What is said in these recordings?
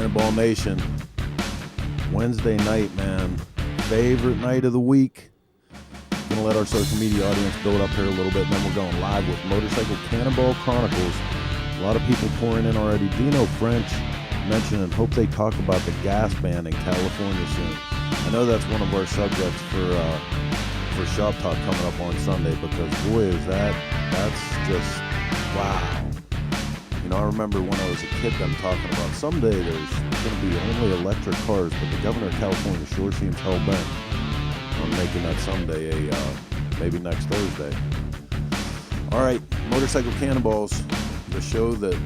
Cannonball Nation. Wednesday night, man. Favorite night of the week. Gonna let our social media audience build up here a little bit, and then we're going live with Motorcycle Cannonball Chronicles. A lot of people pouring in already. Dino French mentioned and hope they talk about the gas ban in California soon. I know that's one of our subjects for Shop Talk coming up on Sunday, because boy is that's just wow. You know, I remember when I was a kid them talking about someday there's going to be only electric cars, but the governor of California sure seems hell-bent on making that someday maybe next Thursday. All right, Motorcycle Cannonballs, the show that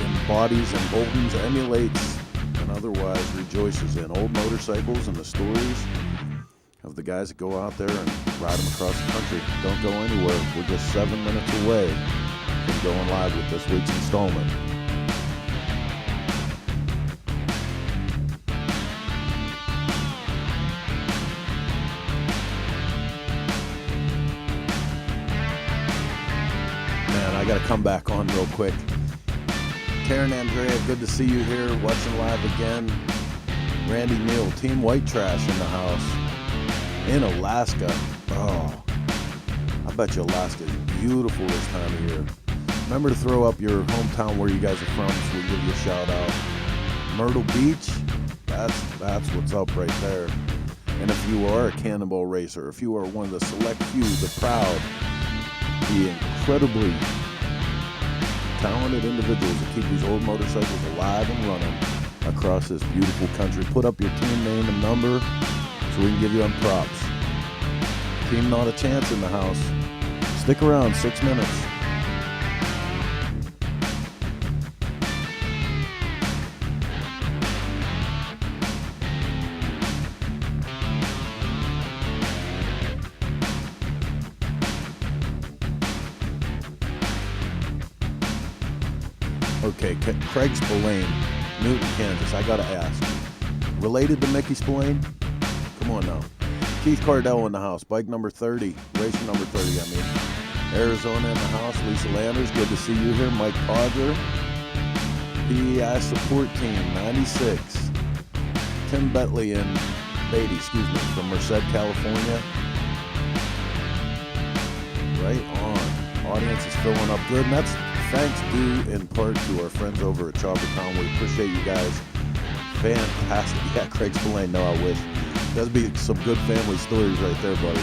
embodies, emboldens, emulates, and otherwise rejoices in old motorcycles and the stories of the guys that go out there and ride them across the country. Don't go anywhere. We're just 7 minutes away from going live with this week's installment. Man, I got to come back on real quick. Karen Andrea, good to see you here, watching live again. Randy Neal, Team White Trash in the house. In Alaska. Oh, I bet you Alaska is beautiful this time of year. Remember to throw up your hometown where you guys are from so we give you a shout out. Myrtle Beach, that's what's up right there. And if you are a cannonball racer, if you are one of the select few, the proud, the incredibly talented individuals that keep these old motorcycles alive and running across this beautiful country, put up your team name and number so we can give you them props. Team Not a Chance in the house. Stick around, 6 minutes. Okay, Craig Spillane, Newton, Kansas. I gotta ask. Related to Mickey Spillane? Come on now. Keith Cardell in the house. Bike number 30. Racer number 30, I mean. Arizona in the house. Lisa Landers, good to see you here. Mike Podger. PEI Support Team, 96. Tim Betley and Beatty, from Merced, California. Right on. Audience is filling up good, and that's thanks due in part to our friends over at Chopper Town. We appreciate you guys. Fantastic. Yeah, Craig Spillane, no, I wish. That'd be some good family stories right there, buddy.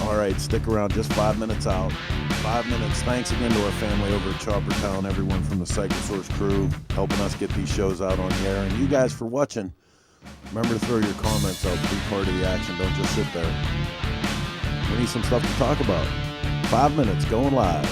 All right, stick around, just 5 minutes out. 5 minutes. Thanks again to our family over at Chopper Town, everyone from the Cycle Source crew, helping us get these shows out on the air. And you guys for watching. Remember to throw your comments out, be part of the action, don't just sit there. We need some stuff to talk about. 5 minutes, going live.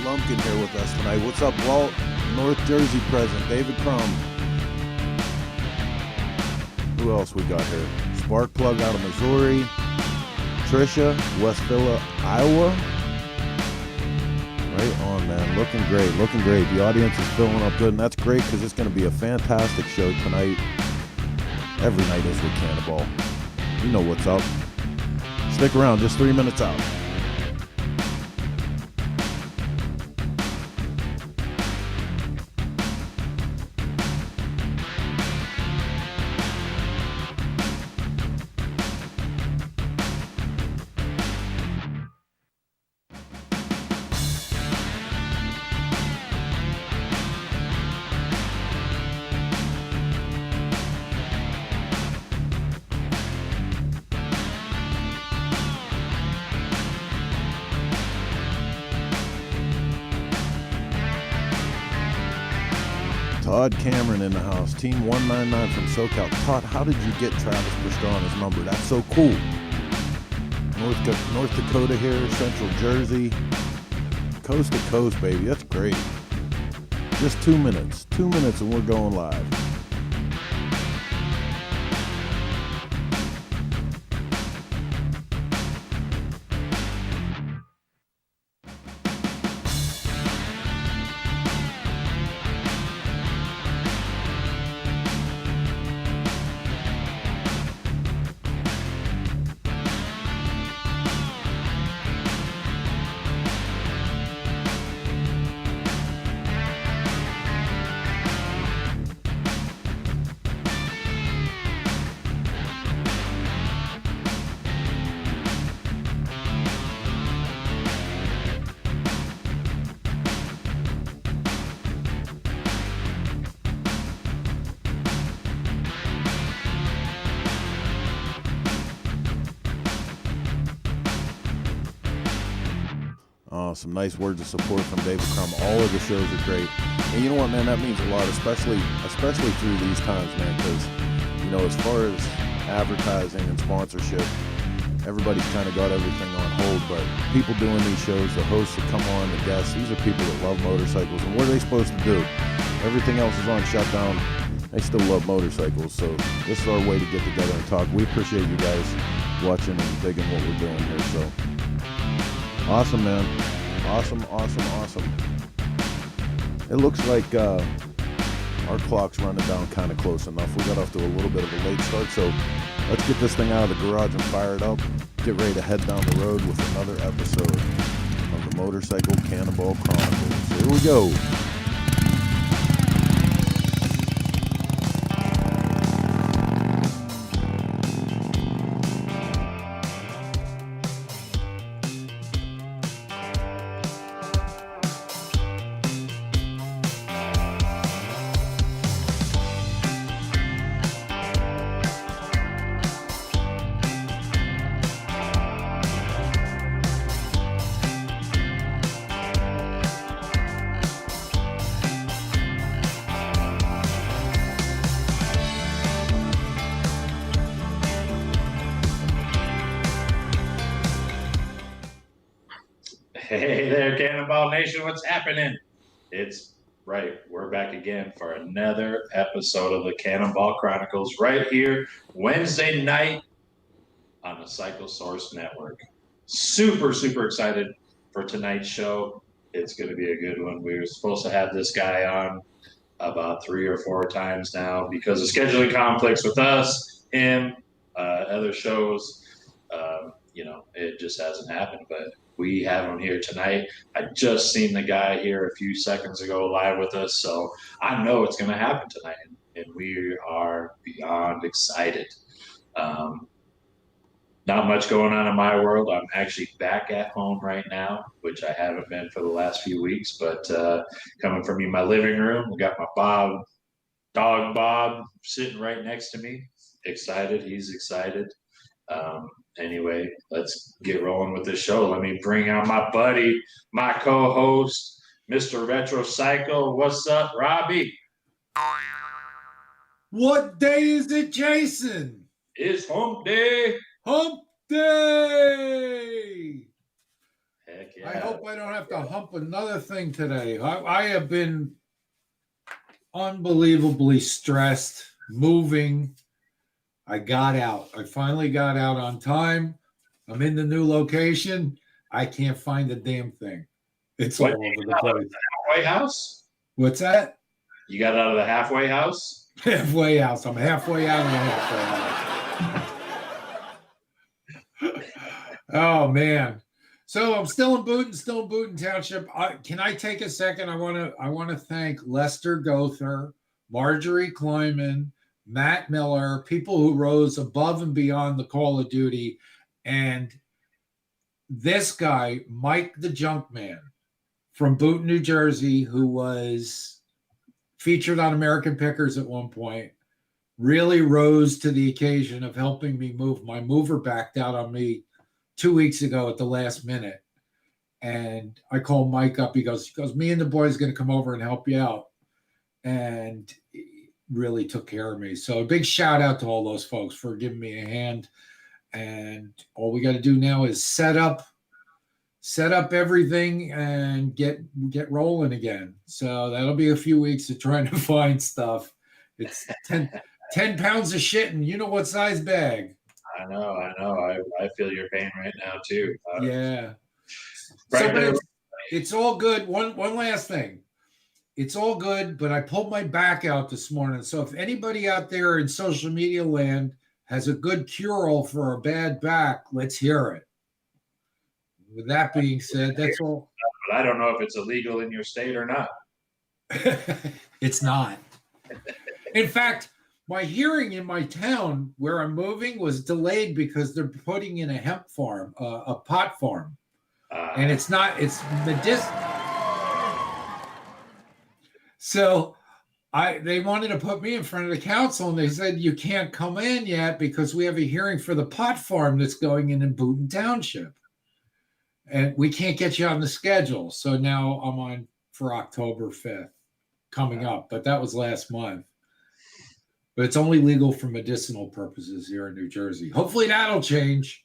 Lumpkin here with us tonight. What's up, Walt? North Jersey present. David Crum. Who else we got here? Sparkplug out of Missouri. Trisha, West Villa, Iowa. Right on, man. Looking great. Looking great. The audience is filling up good, and that's great because it's going to be a fantastic show tonight. Every night is with Cannonball. You know what's up. Stick around. Just 3 minutes out. Todd Cameron in the house. Team 199 from SoCal. Todd, how did you get Travis Pastrana's number? That's so cool. North Dakota here, Central Jersey. Coast to coast, baby. That's great. Just 2 minutes. 2 minutes and we're going live. Some nice words of support from David Crum. All of the shows are great. And you know what, man, that means a lot, especially through these times, man, because, you know, as far as advertising and sponsorship, everybody's kind of got everything on hold, but people doing these shows, the hosts that come on, the guests, these are people that love motorcycles. And what are they supposed to do? Everything else is on shutdown. They still love motorcycles, so this is our way to get together and talk. We appreciate you guys watching and digging what we're doing here, so awesome, man. Awesome. It looks like our clock's running down kind of close enough. We got off to a little bit of a late start, so let's get this thing out of the garage and fire it up. Get ready to head down the road with another episode of the Motorcycle Cannonball Chronicles. Here we go. Hey there, Cannonball Nation. What's happening? It's right. We're back again for another episode of the Cannonball Chronicles right here Wednesday night on the Cycle Source Network. Super excited for tonight's show. It's going to be a good one. We were supposed to have this guy on about 3 or 4 times now because of scheduling conflicts with us, him, other shows. It just hasn't happened, but we have him here tonight. I just seen the guy here a few seconds ago live with us, so I know it's going to happen tonight, and we are beyond excited. Not much going on in my world. I'm actually back at home right now, which I haven't been for the last few weeks, but coming from my living room, we got my dog Bob, sitting right next to me. Excited. He's excited. Anyway, let's get rolling with this show. Let me bring out my buddy, my co-host, Mr. Retro Cycle. What's up, Robbie? What day is it, Jason? It's hump day. Hump day! Heck yeah. I hope I don't have to hump another thing today. I have been unbelievably stressed, moving. I got out. I finally got out on time. I'm in the new location. I can't find the damn thing. It's What, all you over the got out of place. the halfway house? What's that? You got out of the halfway house? Halfway house. I'm halfway out of the halfway house. Oh man. So I'm still in Booten Township. Can I take a second? I want to thank Lester Gother, Marjorie Kleiman, Matt Miller, people who rose above and beyond the call of duty, and this guy, Mike the Junkman from Booten, New Jersey, who was featured on American Pickers at one point, really rose to the occasion of helping me move. My mover backed out on me 2 weeks ago at the last minute. And I called Mike up. He goes, me and the boys going to come over and help you out. And he really took care of me. So a big shout out to all those folks for giving me a hand. And all we got to do now is set up everything and get rolling again. So that'll be a few weeks of trying to find stuff. It's 10 pounds of shit, and you know what size bag. I know. I feel your pain right now too. Yeah. Right So, there. it's all good. One last thing. It's all good, but I pulled my back out this morning. So if anybody out there in social media land has a good cure-all for a bad back, let's hear it. With that being said, that's all. But I don't know if it's illegal in your state or not. It's not. In fact, my hearing in my town where I'm moving was delayed because they're putting in a hemp farm, a pot farm. And it's medicinal. So they wanted to put me in front of the council, and they said, you can't come in yet because we have a hearing for the pot farm that's going in Booten Township. And we can't get you on the schedule. So now I'm on for October 5th coming up, but that was last month. But it's only legal for medicinal purposes here in New Jersey. Hopefully that'll change.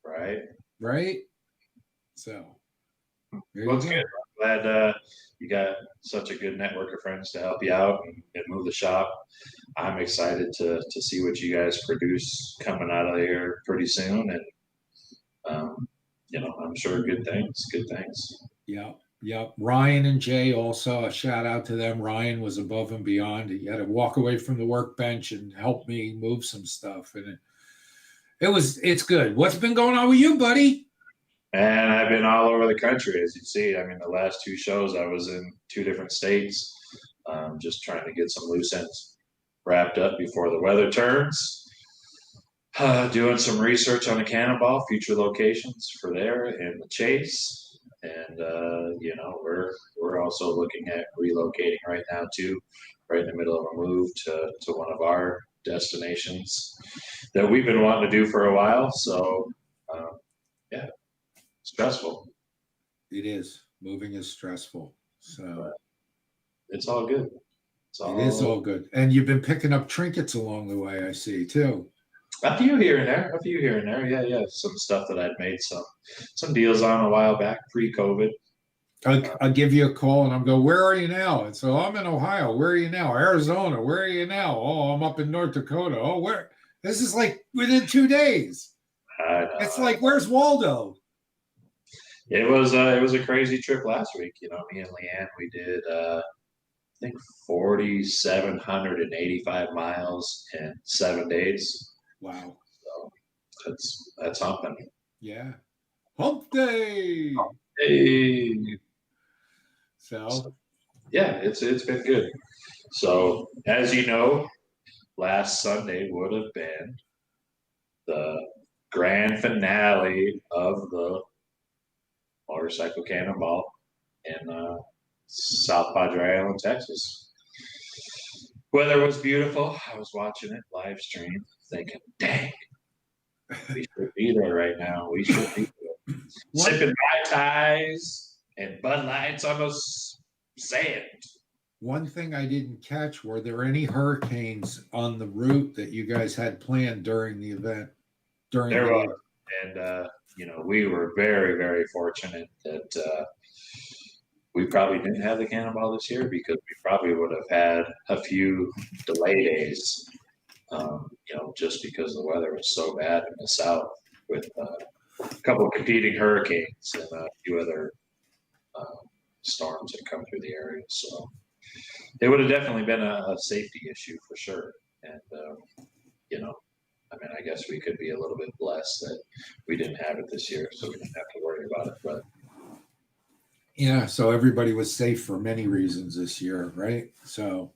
Right? So. Well, it's good. I'm glad you got such a good network of friends to help you out and move the shop. I'm excited to see what you guys produce coming out of here pretty soon. And, I'm sure good things. Yeah. Ryan and Jay also, a shout out to them. Ryan was above and beyond. He had to walk away from the workbench and help me move some stuff. And it's good. What's been going on with you, buddy? And I've been all over the country, as you see. I mean, the last 2 shows, I was in 2 different states, just trying to get some loose ends wrapped up before the weather turns. Doing some research on the Cannonball, future locations for there and the Chase. And, we're also looking at relocating right now, too, right in the middle of a move to one of our destinations that we've been wanting to do for a while. So, yeah. Stressful. It is. Moving is stressful. So but it's all good. It is all good. And you've been picking up trinkets along the way, I see, too. A few here and there. Yeah. Some stuff that I'd made some deals on a while back, pre-COVID. I'll give you a call and I'm go, where are you now? And so I'm in Ohio. Where are you now? Arizona. Where are you now? Oh, I'm up in North Dakota. Oh, where? This is like within 2 days. It's like, where's Waldo? It was a crazy trip last week. Me and Leanne, we did I think 4,785 miles in 7 days. Wow. So that's something. Yeah. Hump day. Hey. So yeah, it's been good. So as you know, last Sunday would have been the grand finale of the Motorcycle Cannonball in South Padre Island, Texas. Weather was beautiful. I was watching it live stream, thinking, "Dang, we should be there right now. We should be there. Sipping Mai Tais and Bud Lights on the sand." One thing I didn't catch: were there any hurricanes on the route that you guys had planned during the event? There was, and we were very, very fortunate that we probably didn't have the Cannonball this year because we probably would have had a few delay days, just because the weather was so bad in the south with a couple of competing hurricanes and a few other storms that come through the area. So it would have definitely been a safety issue for sure. And, I guess we could be a little bit blessed that we didn't have it this year, so we didn't have to worry about it. But yeah, so everybody was safe for many reasons this year, right? So,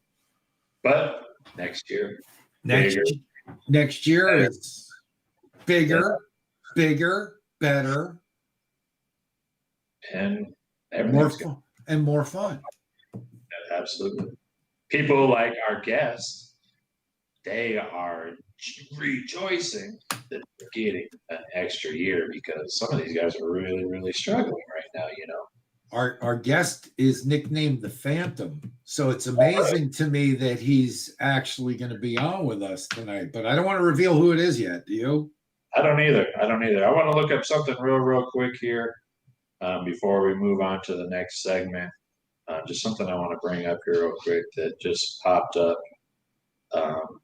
but next year, next year better. is bigger, better, And more fun. Absolutely. People like our guests, they are rejoicing that they're getting an extra year because some of these guys are really, really struggling right now, Our guest is nicknamed the Phantom, so it's amazing to me that he's actually going to be on with us tonight. But I don't want to reveal who it is yet. Do you? I don't either. I want to look up something real quick here before we move on to the next segment. Just something I want to bring up here real quick that just popped up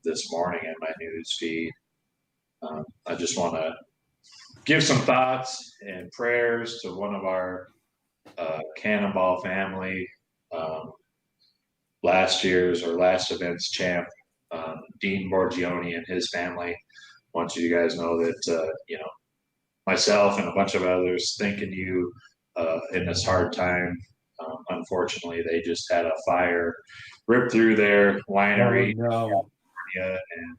this morning in my news feed. I just want to give some thoughts and prayers to one of our Cannonball family, last event's champ, Dean Borgione and his family. I want you guys know that, myself and a bunch of others thinking you in this hard time. Unfortunately, they just had a fire rip through their winery. Oh, no. And,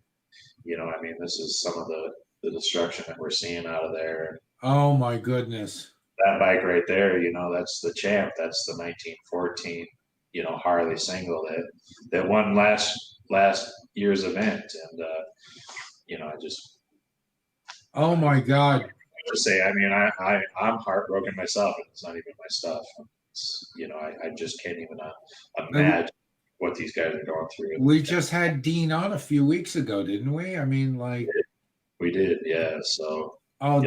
this is some of the destruction that we're seeing out of there. Oh, my goodness. That bike right there, that's the champ. That's the 1914, Harley single that won last year's event. And, I just. Oh, my God. To say, I'm heartbroken myself, and it's not even my stuff. I just can't even imagine what these guys are going through. We just had Dean on a few weeks ago, didn't we? We did, yeah. So,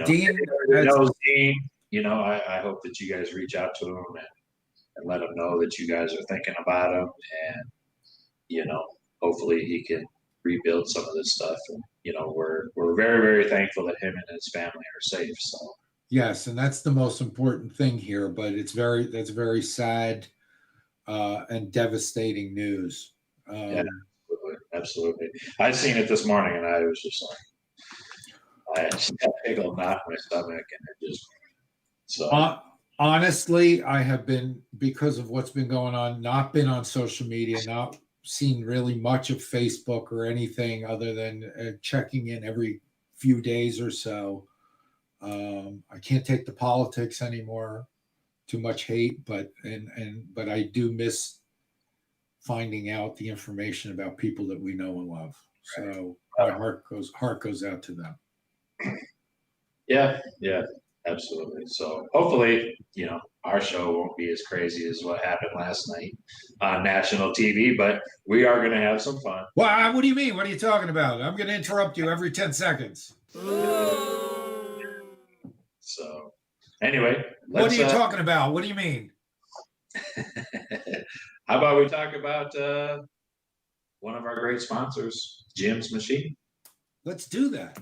Dean knows Dean. I hope that you guys reach out to him and let him know that you guys are thinking about him, and hopefully he can rebuild some of this stuff. And we're very, very thankful that him and his family are safe. So yes, and that's the most important thing here. But that's very sad and devastating news. Yeah, absolutely. I seen it this morning, and I was just like, I just had a big old knot in my stomach, and it just so. Honestly, I have been, because of what's been going on, not been on social media, not seen really much of Facebook or anything other than checking in every few days or so. I can't take the politics anymore. Too much hate, but I do miss finding out the information about people that we know and love. So my heart goes out to them. Yeah, absolutely. So hopefully, our show won't be as crazy as what happened last night on national TV, but we are going to have some fun. Well, what do you mean? What are you talking about? I'm going to interrupt you every 10 seconds. So anyway, what are you talking about? What do you mean? How about we talk about one of our great sponsors, Jim's Machine? Let's do that.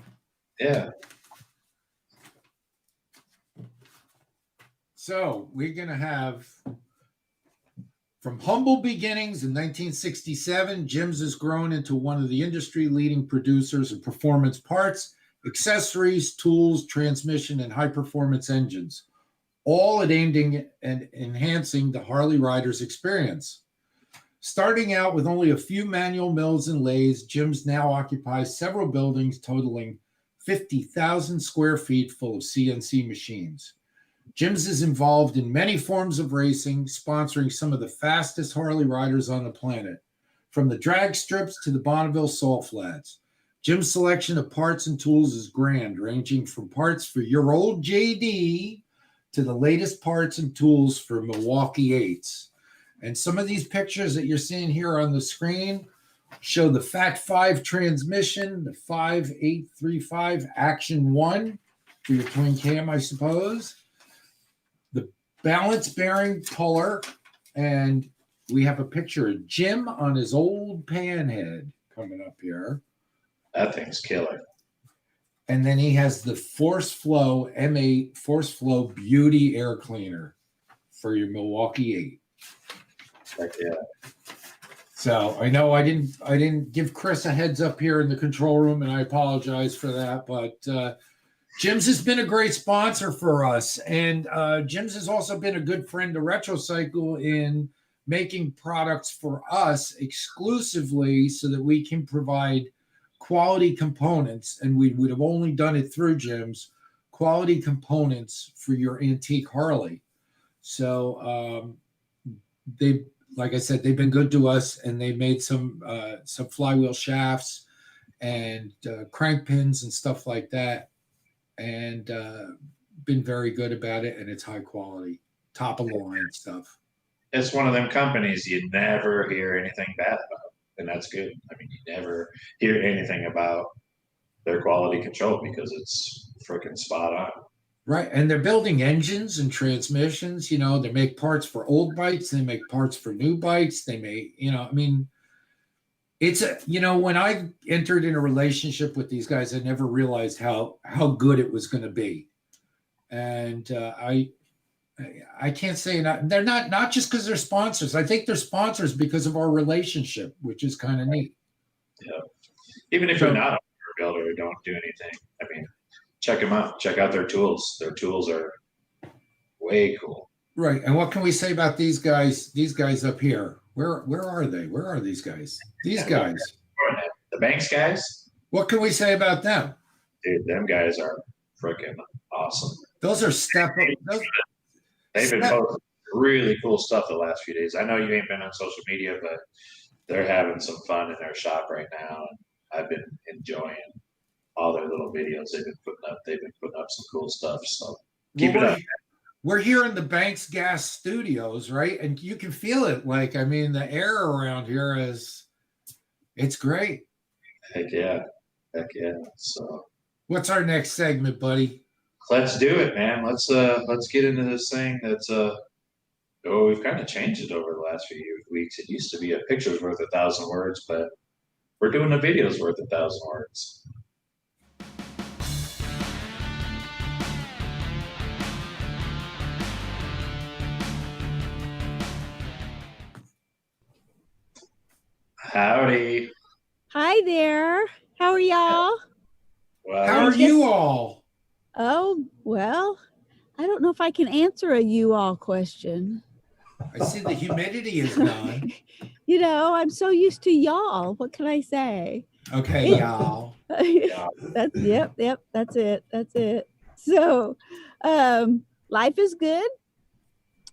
Yeah. So we're going to have, from humble beginnings in 1967, Jim's has grown into one of the industry-leading producers of performance parts, accessories, tools, transmission, and high-performance engines, all aimed at enhancing the Harley rider's experience. Starting out with only a few manual mills and lathes, Jim's now occupies several buildings totaling 50,000 square feet full of CNC machines. Jim's is involved in many forms of racing, sponsoring some of the fastest Harley riders on the planet, from the drag strips to the Bonneville salt flats. Jim's selection of parts and tools is grand, ranging from parts for your old JD to the latest parts and tools for Milwaukee 8s. And some of these pictures that you're seeing here on the screen show the Fat 5 transmission, the 5835 Action 1 for your twin cam, I suppose. The balance bearing puller, and we have a picture of Jim on his old panhead coming up here. That thing's killer. And then he has the Force Flow M8 Force Flow Beauty air cleaner for your Milwaukee 8. Heck yeah. So I know I didn't give Chris a heads up here in the control room, and I apologize for that. But Jim's has been a great sponsor for us, and Jim's has also been a good friend to Retrocycle in making products for us exclusively so that we can provide quality components, and we would have only done it through Jim's, quality components for your antique Harley. So they, like I said, they've been good to us, and they made some flywheel shafts and crank pins and stuff like that, and been very good about it, and it's high quality, top of the line stuff. It's one of them companies you never hear anything bad about, and that's good. I mean, you never hear anything about their quality control because it's freaking spot on. Right, and they're building engines and transmissions. You know, they make parts for old bikes, they make parts for new bikes. They make, you know, I mean, it's a, you know, when I entered in a relationship with these guys, I never realized how good it was going to be, and I can't say not. They're not just because they're sponsors. I think they're sponsors because of our relationship, which is kind of neat. Yeah, even if you're not a builder or don't do anything, I mean, check them out. Check out their tools. Their tools are way cool. Right. And what can we say about these guys? These guys up here. Where are they? Where are these guys? These guys. The Banks guys. What can we say about them? Dude, them guys are freaking awesome. Those are They've been posting really cool stuff the last few days. I know you ain't been on social media, but they're having some fun in their shop right now. And I've been enjoying all their little videos they've been putting up. They've been putting up some cool stuff. So keep it up. We're here in the Banks Gas Studios, right? And you can feel it. Like, I mean, the air around here it's great. Heck yeah. Heck yeah. So what's our next segment, buddy? Let's do it, man. Let's get into this thing that's we've kind of changed it over the last few weeks. It used to be a picture's worth 1,000 words, but we're doing a video's worth 1,000 words. Howdy. Hi there. How are y'all? Well, how are you all? Oh, well, I don't know if I can answer a you all question. I see the humidity is gone. You know, I'm so used to y'all. What can I say? Okay, y'all. That's that's it. So, life is good.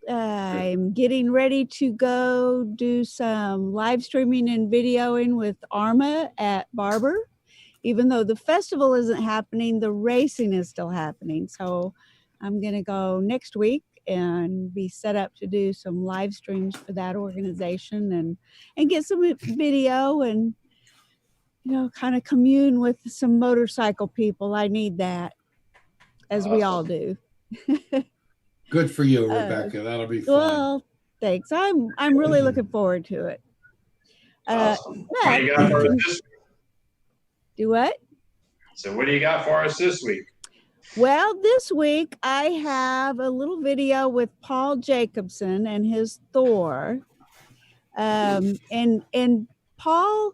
I'm getting ready to go do some live streaming and videoing with Arma at Barber. Even though the festival isn't happening, the racing is still happening. So I'm going to go next week and be set up to do some live streams for that organization and get some video and, you know, kind of commune with some motorcycle people. I need that, as we all do. Good for you, Rebecca. That'll be fun. Well, thanks. I'm really looking forward to it. Awesome. What do you got for us this week? Do what? So what do you got for us this week? Well, this week I have a little video with Paul Jacobson and his Thor. And Paul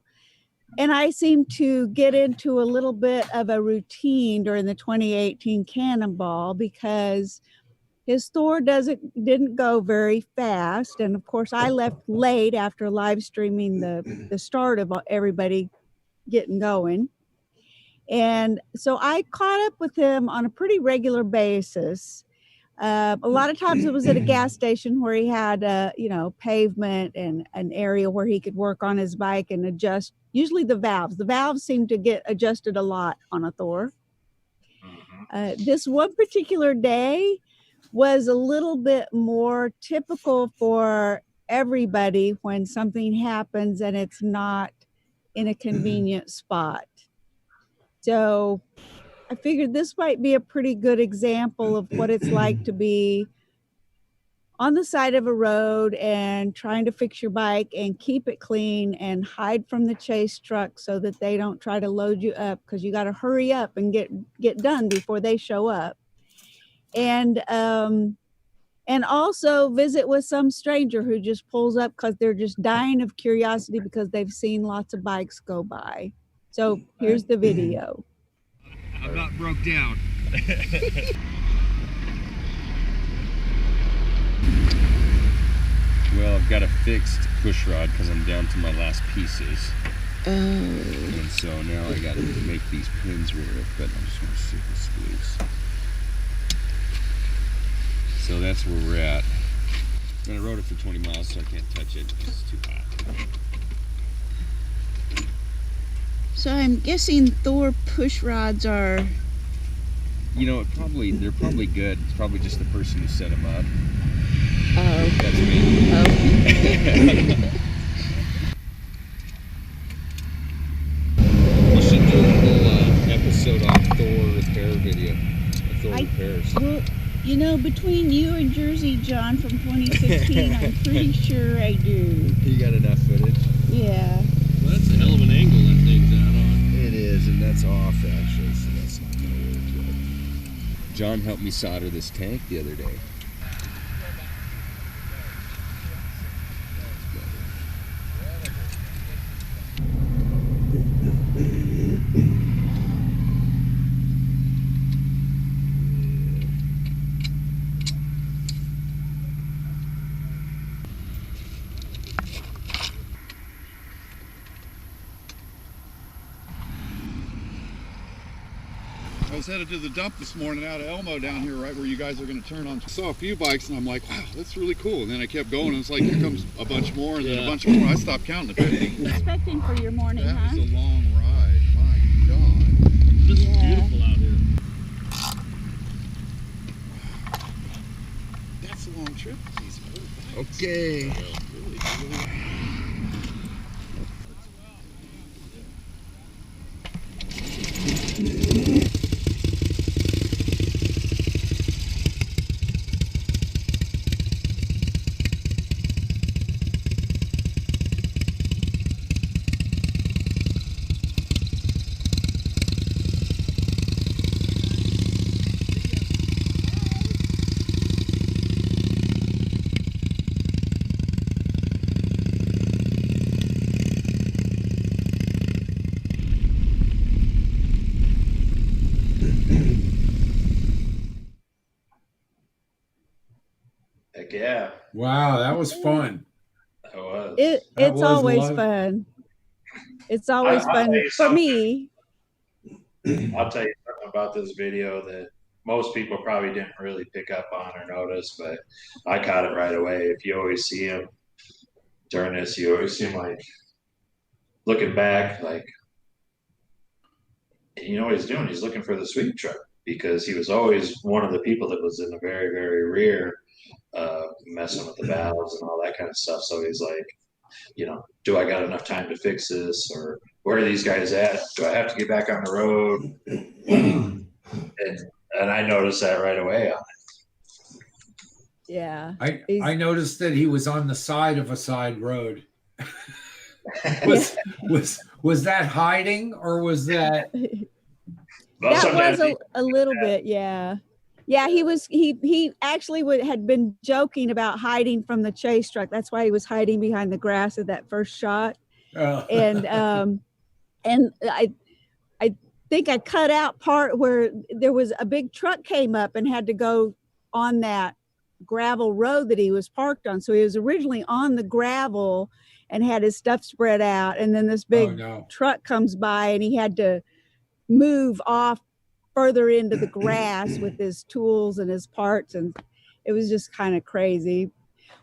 and I seem to get into a little bit of a routine during the 2018 Cannonball because his Thor didn't go very fast. And of course I left late after live streaming the start of everybody getting going. And so I caught up with him on a pretty regular basis. A lot of times it was at a gas station where he had, pavement and an area where he could work on his bike and adjust, usually the valves. The valves seem to get adjusted a lot on a Thor. This one particular day was a little bit more typical for everybody when something happens and it's not in a convenient spot. So I figured this might be a pretty good example of what it's like to be on the side of a road and trying to fix your bike and keep it clean and hide from the chase truck so that they don't try to load you up, because you got to hurry up and get done before they show up. And and also visit with some stranger who just pulls up because they're just dying of curiosity because they've seen lots of bikes go by. So here's the video. I'm not broke down. Well, I've got a fixed push rod because I'm down to my last pieces. Oh. And so now I got to make these pins work, but I just want to see if it's loose. So that's where we're at. And I rode it for 20 miles, so I can't touch it. It's too hot. So I'm guessing Thor push rods are... You know, they're probably good. It's probably just the person who set them up. Oh. That's me. Oh. We should do a whole episode on Thor repair video. Thor repairs. Well, you know, between you and Jersey John from 2016, I'm pretty sure I do. You got enough footage? Yeah. Well, that's a hell of an angle that thing's out on. It is, and that's off actually, so that's not going to work good. John helped me solder this tank the other day. I was headed to the dump this morning out of Elmo down here, right where you guys are going to turn on. I saw a few bikes and I'm like, wow, that's really cool. And then I kept going and it's like, here comes a bunch more and then a bunch more. I stopped counting at 50. Expecting for your morning, That huh? was a long ride. My God. This is beautiful out here. That's a long trip with these old bikes. Okay. Really. Heck yeah, Wow, that was fun. that was. That It's was always live. fun. It's always I'll tell fun you for something. me. I'll tell you something about this video that most people probably didn't really pick up on or notice, but I caught it right away. If you always see him during this, you always see him like looking back, like, you know what he's doing? He's looking for the sweep truck because he was always one of the people that was in the very, very rear, messing with the valves and all that kind of stuff. So he's like, you know, do I got enough time to fix this, or where are these guys at? Do I have to get back on the road? And I noticed that right away. Yeah. I noticed that he was on the side of a side road. Was that hiding or was that? Well, That sometimes was a little bit, yeah. Yeah, he actually had been joking about hiding from the chase truck. That's why he was hiding behind the grass of that first shot. And I think I cut out part where there was a big truck came up and had to go on that gravel road that he was parked on. So he was originally on the gravel and had his stuff spread out. And then this big truck comes by and he had to move off further into the grass with his tools and his parts. And it was just kind of crazy,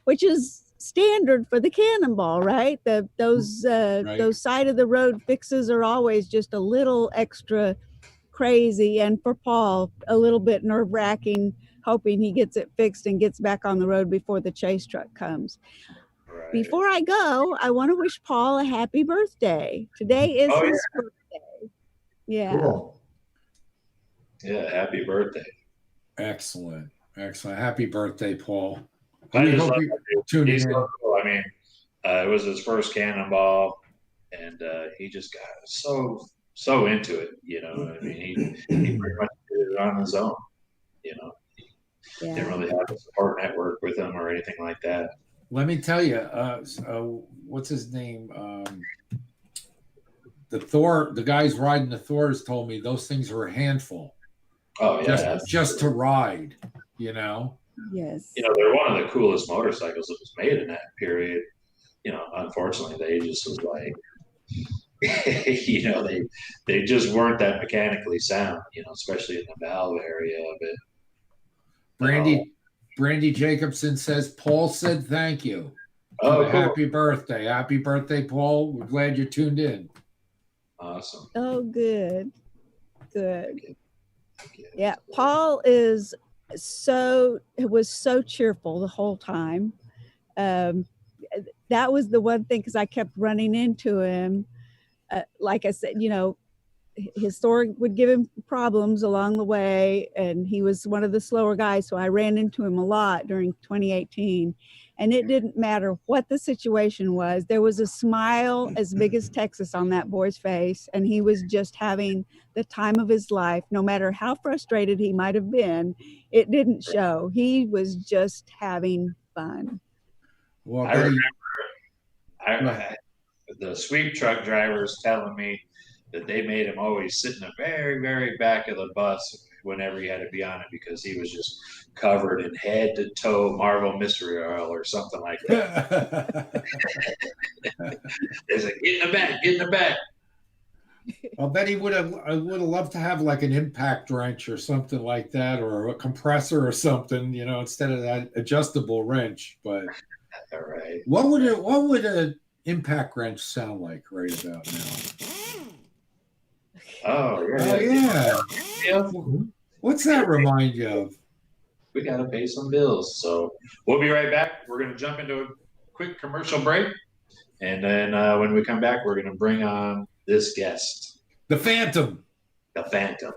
which is standard for the Cannonball, right? Those side of the road fixes are always just a little extra crazy. And for Paul, a little bit nerve-wracking, hoping he gets it fixed and gets back on the road before the chase truck comes. Right. Before I go, I want to wish Paul a happy birthday. Today is his birthday. Yeah. Cool. Yeah, happy birthday. Excellent. Happy birthday, Paul. I We just hope love you that tune dude. He's in. so cool. I mean, it was his first Cannonball, and he just got so into it. You know, I mean, he pretty much did it on his own. You know, didn't really have a support network with him or anything like that. Let me tell you, what's his name? The guys riding the Thors told me those things were a handful. Oh yeah, just to ride, you know. Yes. You know, they're one of the coolest motorcycles that was made in that period. You know, unfortunately, they just was like, you know, they just weren't that mechanically sound. You know, especially in the valve area of it. Brandy Jacobson says Paul said thank you. Oh, cool. Happy birthday, Paul. We're glad you tuned in. Awesome. Oh, good. Yeah, Paul was so cheerful the whole time. That was the one thing, because I kept running into him. Like I said, you know, his store would give him problems along the way, and he was one of the slower guys, so I ran into him a lot during 2018. And it didn't matter what the situation was. There was a smile as big as Texas on that boy's face, and he was just having the time of his life. No matter how frustrated he might have been, it didn't show. He was just having fun. Well, I remember the sweep truck drivers telling me that they made him always sit in the very, very back of the bus whenever he had to be on it, because he was just covered in head to toe Marvel Mystery Oil or something like that. They said, get in the back. I'll bet I would have loved to have like an impact wrench or something like that, or a compressor or something, you know, instead of that adjustable wrench. But all right, what would an impact wrench sound like right about now? Oh yeah. What's that remind you of? We got to pay some bills. So we'll be right back. We're going to jump into a quick commercial break. And then when we come back, we're going to bring on this guest. The Phantom. The Phantom.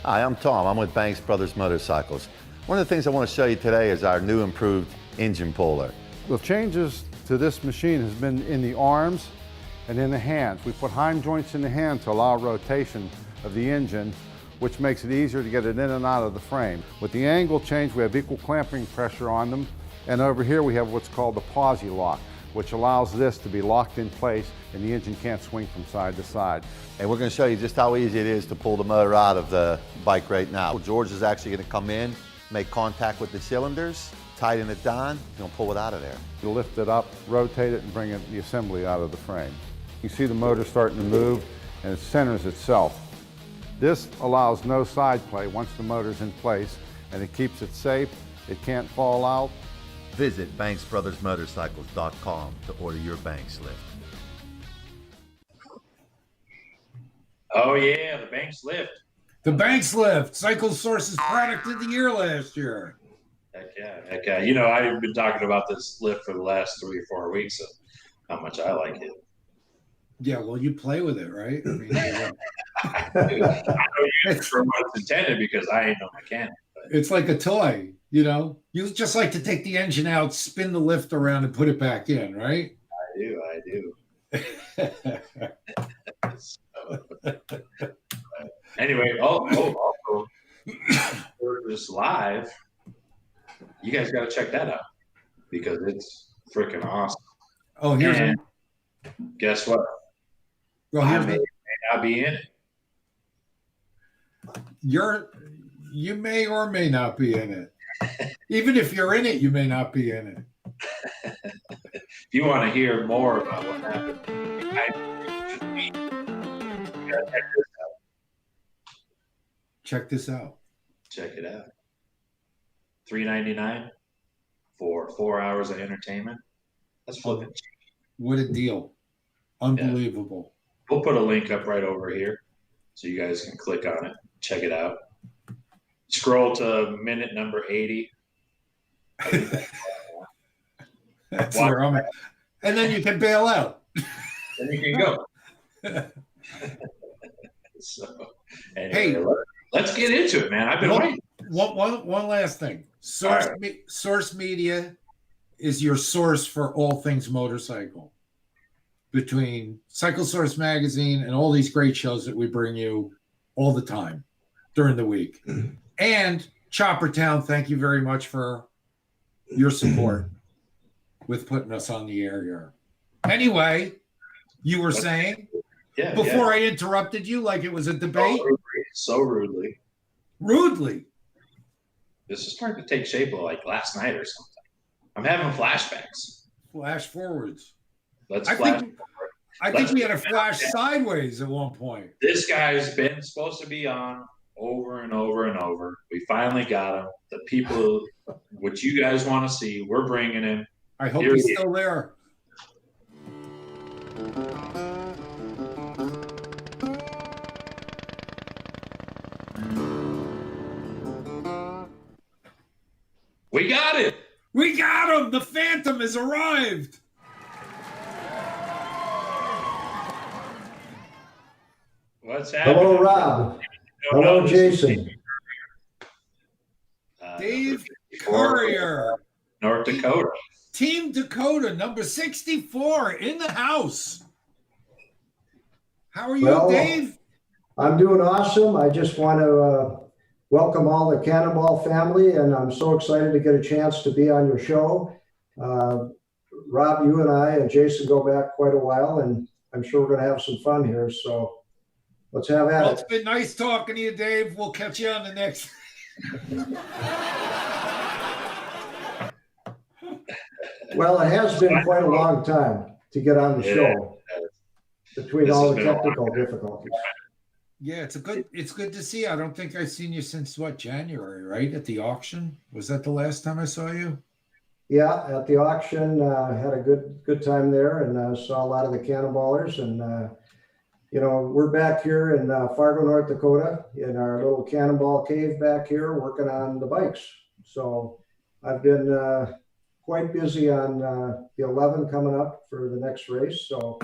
Hi, I'm Tom. I'm with Banks Brothers Motorcycles. One of the things I want to show you today is our new improved engine puller. The changes to this machine has been in the arms and in the hands. We put heim joints in the hand to allow rotation of the engine, which makes it easier to get it in and out of the frame. With the angle change, we have equal clamping pressure on them. And over here we have what's called the posi lock, which allows this to be locked in place and the engine can't swing from side to side. And we're going to show you just how easy it is to pull the motor out of the bike right now. George is actually going to come in, make contact with the cylinders, tighten it down, and he'll pull it out of there. You lift it up, rotate it, and bring the assembly out of the frame. You see the motor starting to move, and it centers itself. This allows no side play once the motor's in place, and it keeps it safe. It can't fall out. Visit BanksBrothersMotorcycles.com to order your Banks lift. Oh yeah, the Banks lift. The Banks lift, Cycle Source's product of the year last year. Heck yeah. You know, I've been talking about this lift for the last 3 or 4 weeks of how much I like it. Yeah, well, you play with it, right? I mean, I know it's for what it's intended, because I ain't no mechanic. But. It's like a toy, you know? You just like to take the engine out, spin the lift around, and put it back in, right? I do. Anyway, also, for this live, you guys got to check that out, because it's freaking awesome. Oh, guess what? Well, I may not be in it. you may or may not be in it. Even if you're in it, you may not be in it. If you want to hear more about what happened, Check this out. check it out. $3.99 for 4 hours of entertainment. That's flipping cheap. What a deal. Unbelievable. We'll put a link up right over here so you guys can click on it, check it out. Scroll to minute number 80. That's where I'm at. And then you can bail out. Then you can go. So, anyway, Hey, let's get into it, man. I've been waiting. One last thing. Source Media is your source for all things motorcycle. Between Cycle Source Magazine and all these great shows that we bring you all the time during the week. And Chopper Town, thank you very much for your support with putting us on the air here. Anyway, you were saying before I interrupted you like it was a debate. So rudely. Rudely. This is starting to take shape of like last night or something. I'm having flashbacks. Flash forwards. I think we had a flash sideways at one point. This guy's been supposed to be on over and over and over. We finally got him. The people, what you guys want to see, we're bringing him. I hope he's still there. We got it. We got him. The Phantom has arrived. What's happening? Hello, Rob. Hello, Jason. Dave Currier. North Dakota. Team Dakota, number 64 in the house. How are you, Dave? I'm doing awesome. I just want to welcome all the Cannonball family, and I'm so excited to get a chance to be on your show. Rob, you and I and Jason go back quite a while, and I'm sure we're going to have some fun here. So let's have at it. It's been nice talking to you, Dave. We'll catch you on the next. Well, it has been quite a long time to get on the show between all the technical difficulties. Yeah, it's good to see you. I don't think I've seen you since January, right? At the auction. Was that the last time I saw you? Yeah, at the auction, had a good time there, and saw a lot of the Cannonballers. And we're back here in Fargo, North Dakota, in our little Cannonball cave back here, working on the bikes. So I've been quite busy on the 11 coming up for the next race. So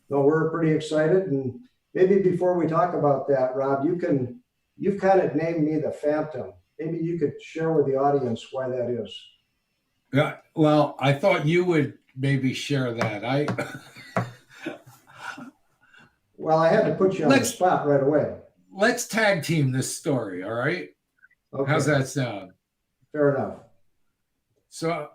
no, we're pretty excited. And maybe before we talk about that, Rob, you've kind of named me the Phantom. Maybe you could share with the audience why that is. Yeah, well, I thought you would maybe share that. Well, I had to put you on the spot right away. Let's tag team this story, all right? Okay. How's that sound? Fair enough. So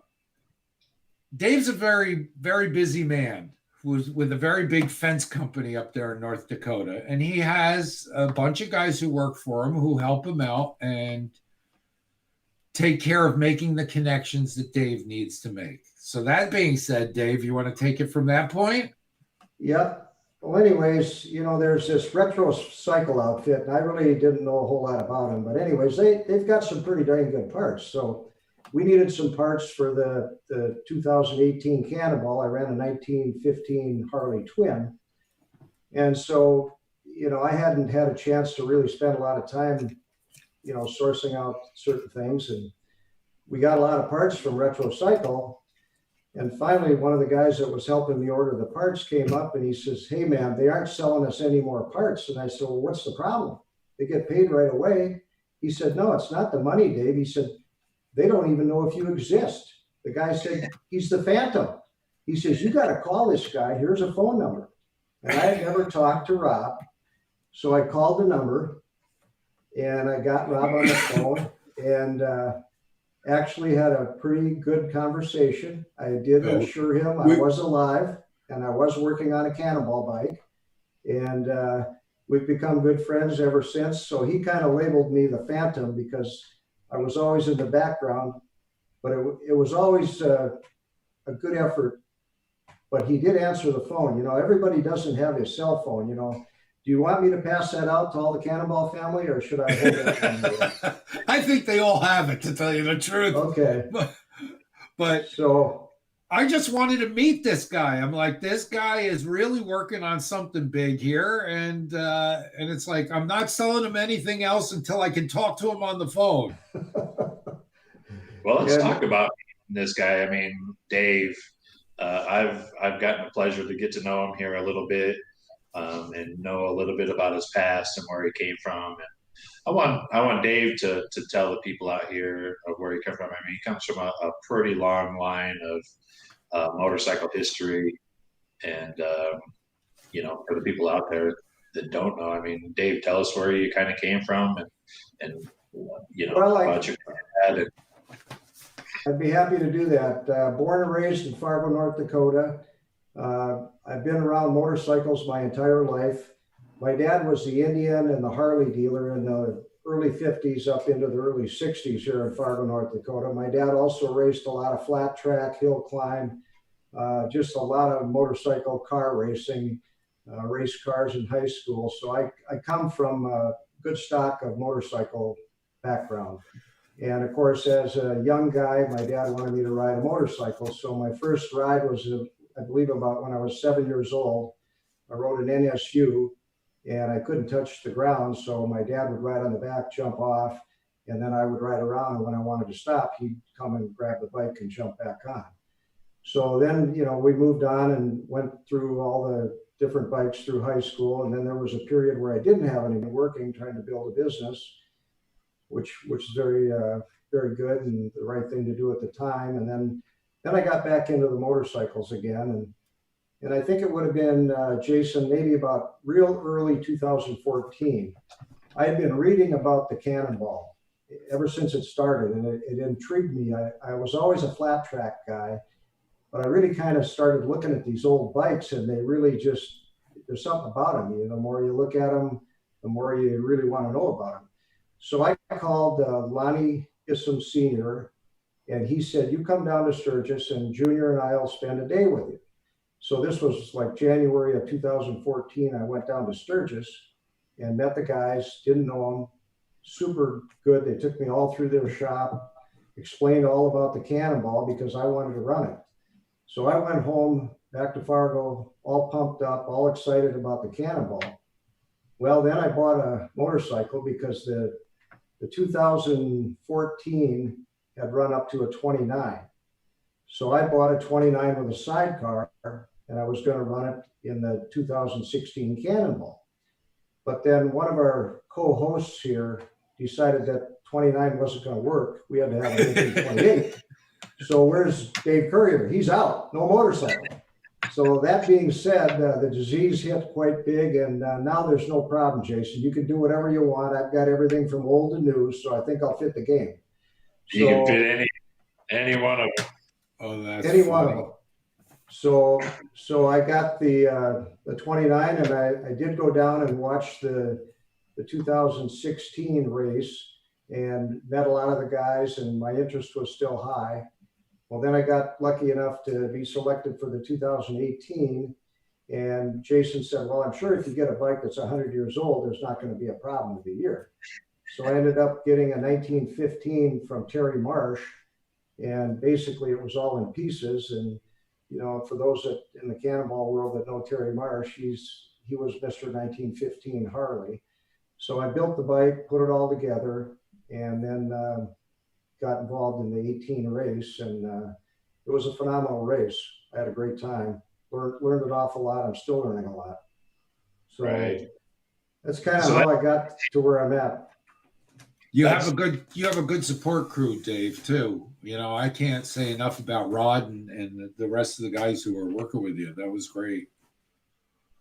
Dave's a very, very busy man who's with a very big fence company up there in North Dakota. And he has a bunch of guys who work for him who help him out and take care of making the connections that Dave needs to make. So that being said, Dave, you want to take it from that point? Yep. Well, anyways, there's this retro cycle outfit, and I really didn't know a whole lot about them. But anyways, they've got some pretty dang good parts. So we needed some parts for the 2018 Cannonball. I ran a 1915 Harley Twin. And so, I hadn't had a chance to really spend a lot of time, sourcing out certain things. And we got a lot of parts from Retro Cycle. And finally, one of the guys that was helping me order the parts came up and he says, "Hey, man, they aren't selling us any more parts." And I said, "Well, what's the problem? They get paid right away." He said, "No, it's not the money, Dave." He said, "They don't even know if you exist." The guy said, "He's the Phantom." He says, "You got to call this guy. Here's a phone number." And I had never talked to Rob. So I called the number and I got Rob on the phone and actually had a pretty good conversation. I did assure him I was alive and I was working on a Cannonball bike, and we've become good friends ever since. So he kind of labeled me the Phantom because I was always in the background, but it was always a good effort. But he did answer the phone. You know, everybody doesn't have his cell phone. You know, do you want me to pass that out to all the Cannonball family, or should I hold it? I think they all have it, to tell you the truth. Okay. But So I just wanted to meet this guy. I'm like, this guy is really working on something big here, and it's like I'm not selling him anything else until I can talk to him on the phone. Well, let's talk about this guy. I mean, Dave. I've gotten the pleasure to get to know him here a little bit, and know a little bit about his past and where he came from. And I want Dave to tell the people out here of where he comes from. I mean, he comes from a pretty long line of motorcycle history, and you know, for the people out there that don't know, I mean, Dave, tell us where you kind of came from, and you know, about your dad. And, I'd be happy to do that. Born and raised in Fargo, North Dakota. I've been around motorcycles my entire life. My dad was the Indian and the Harley dealer in the early 50s up into the early 60s here in Fargo, North Dakota. My dad also raced a lot of flat track, hill climb, just a lot of motorcycle car racing, race cars in high school. So I come from a good stock of motorcycle background. And of course, as a young guy, my dad wanted me to ride a motorcycle. So my first ride was, I believe, about when I was 7 years old. I rode an NSU, and I couldn't touch the ground. So my dad would ride on the back, jump off, and then I would ride around. And when I wanted to stop, he'd come and grab the bike and jump back on. So then, you know, we moved on and went through all the different bikes through high school. And then there was a period where I didn't have any working, trying to build a business, which is very good and the right thing to do at the time. And then I got back into the motorcycles again, and I think it would have been Jason, maybe about real early 2014. I had been reading about the Cannonball ever since it started, and it intrigued me. I was always a flat track guy, but I really kind of started looking at these old bikes, and they really just, there's something about them. You know, the more you look at them, the more you really want to know about them. So I called Lonnie Issam Sr., and he said, you come down to Sturgis and Junior and I'll spend a day with you. So this was like January of 2014. I went down to Sturgis and met the guys, didn't know them, super good. They took me all through their shop, explained all about the Cannonball because I wanted to run it. So I went home back to Fargo, all pumped up, all excited about the Cannonball. Well, then I bought a motorcycle because the 2014 had run up to a 29. So I bought a 29 with a sidecar, and I was going to run it in the 2016 Cannonball. But then one of our co-hosts here decided that 29 wasn't going to work. We had to have an 28. So where's Dave Currier? He's out, no motorcycle. So that being said, the disease hit quite big, and now there's no problem, Jason. You can do whatever you want. I've got everything from old to new, so I think I'll fit the game. You can fit any one of them. Oh, that's any funny. one of them. So I got the 29, and I did go down and watch the 2016 race and met a lot of the guys, and my interest was still high. Well, then I got lucky enough to be selected for the 2018, and Jason said, well, I'm sure if you get a bike that's 100 years old, there's not going to be a problem with the year. So I ended up getting a 1915 from Terry Marsh, and basically it was all in pieces. And, you know, for those that in the Cannonball world that know Terry Marsh, he was Mr. 1915 Harley. So I built the bike, put it all together, and then got involved in the 18 race, and it was a phenomenal race. I had a great time, learned an awful lot. I'm still learning a lot. So that's kind of how I got to where I'm at. You have a good support crew, Dave, too. You know, I can't say enough about Rod and the rest of the guys who are working with you. That was great.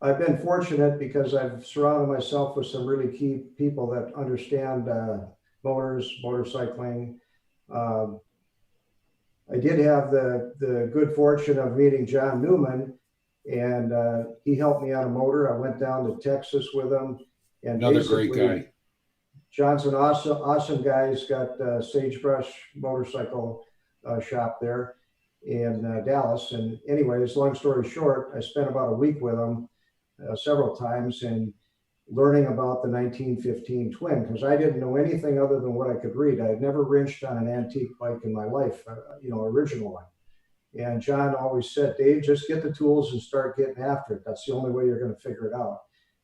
I've been fortunate because I've surrounded myself with some really key people that understand motors, motorcycling. I did have the good fortune of meeting John Newman, and he helped me on a motor. I went down to Texas with him, and Another great basically, guy. John's an awesome guy. He's got a Sagebrush motorcycle shop there in Dallas. And anyways, long story short, I spent about a week with him several times and learning about the 1915 Twin, because I didn't know anything other than what I could read. I had never wrenched on an antique bike in my life, original one. And John always said, Dave, just get the tools and start getting after it. That's the only way you're going to figure it out.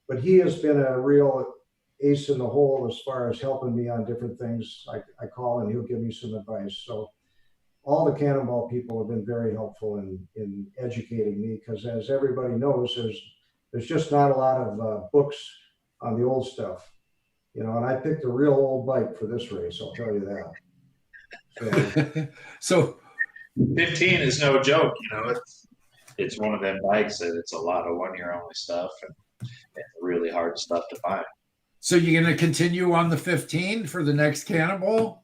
But he has been a real ace in the hole as far as helping me on different things. I call and he'll give me some advice. So all the Cannonball people have been very helpful in educating me, because as everybody knows, there's just not a lot of books on the old stuff, and I picked a real old bike for this race, I'll tell you that. So 15 is no joke, it's one of them bikes that it's a lot of 1 year only stuff and really hard stuff to find. So you're going to continue on the 15 for the next Cannonball?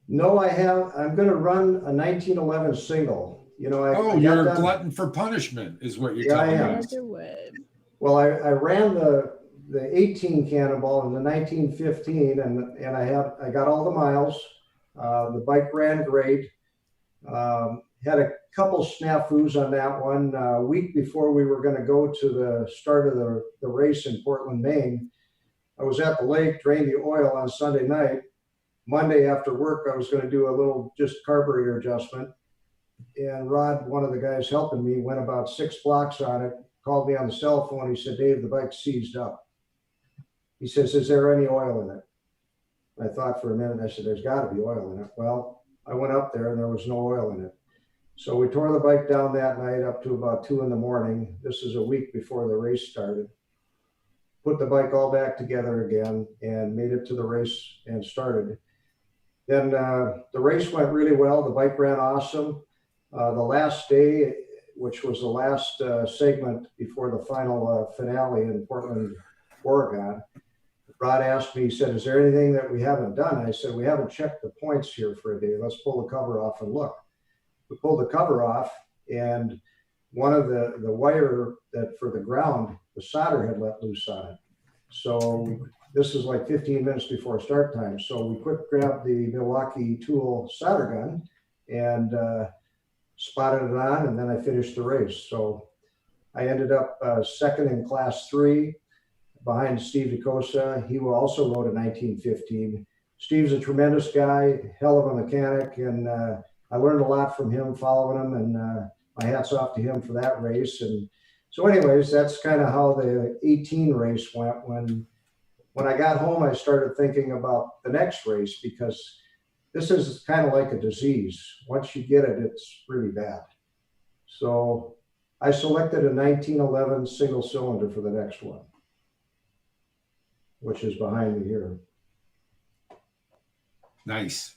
No, I'm going to run a 1911 single. You're a glutton for punishment is what you're telling me. Well, I ran the 18 Cannonball in the 1915, and I got all the miles. The bike ran great. Had a couple snafus on that one. A week before we were going to go to the start of the race in Portland, Maine, I was at the lake, drained the oil on Sunday night. Monday after work, I was going to do a little just carburetor adjustment. And Rod, one of the guys helping me, went about 6 blocks on it, called me on the cell phone. He said, Dave, the bike's seized up. He says, is there any oil in it? I thought for a minute, I said, there's got to be oil in it. Well, I went up there and there was no oil in it. So we tore the bike down that night up to about 2 in. This is a week before the race started. Put the bike all back together again and made it to the race and started. Then the race went really well. The bike ran awesome. The last day, which was the last segment before the final finale in Portland, Oregon, Rod asked me, he said, is there anything that we haven't done? I said, we haven't checked the points here for a day. Let's pull the cover off and look. We pulled the cover off, and one of the wire that for the ground, the solder had let loose on it. So this is like 15 minutes before start time. So we quick grabbed the Milwaukee tool solder gun and spotted it on, and then I finished the race. So I ended up second in class 3 behind Steve Dakota. He also rode a 1915. Steve's a tremendous guy, hell of a mechanic, and I learned a lot from him following him, and my hat's off to him for that race. And so anyways, that's kind of how the 18 race went. When I got home, I started thinking about the next race, because this is kind of like a disease. Once you get it, it's really bad. So I selected a 1911 single cylinder for the next one, which is behind me here. Nice.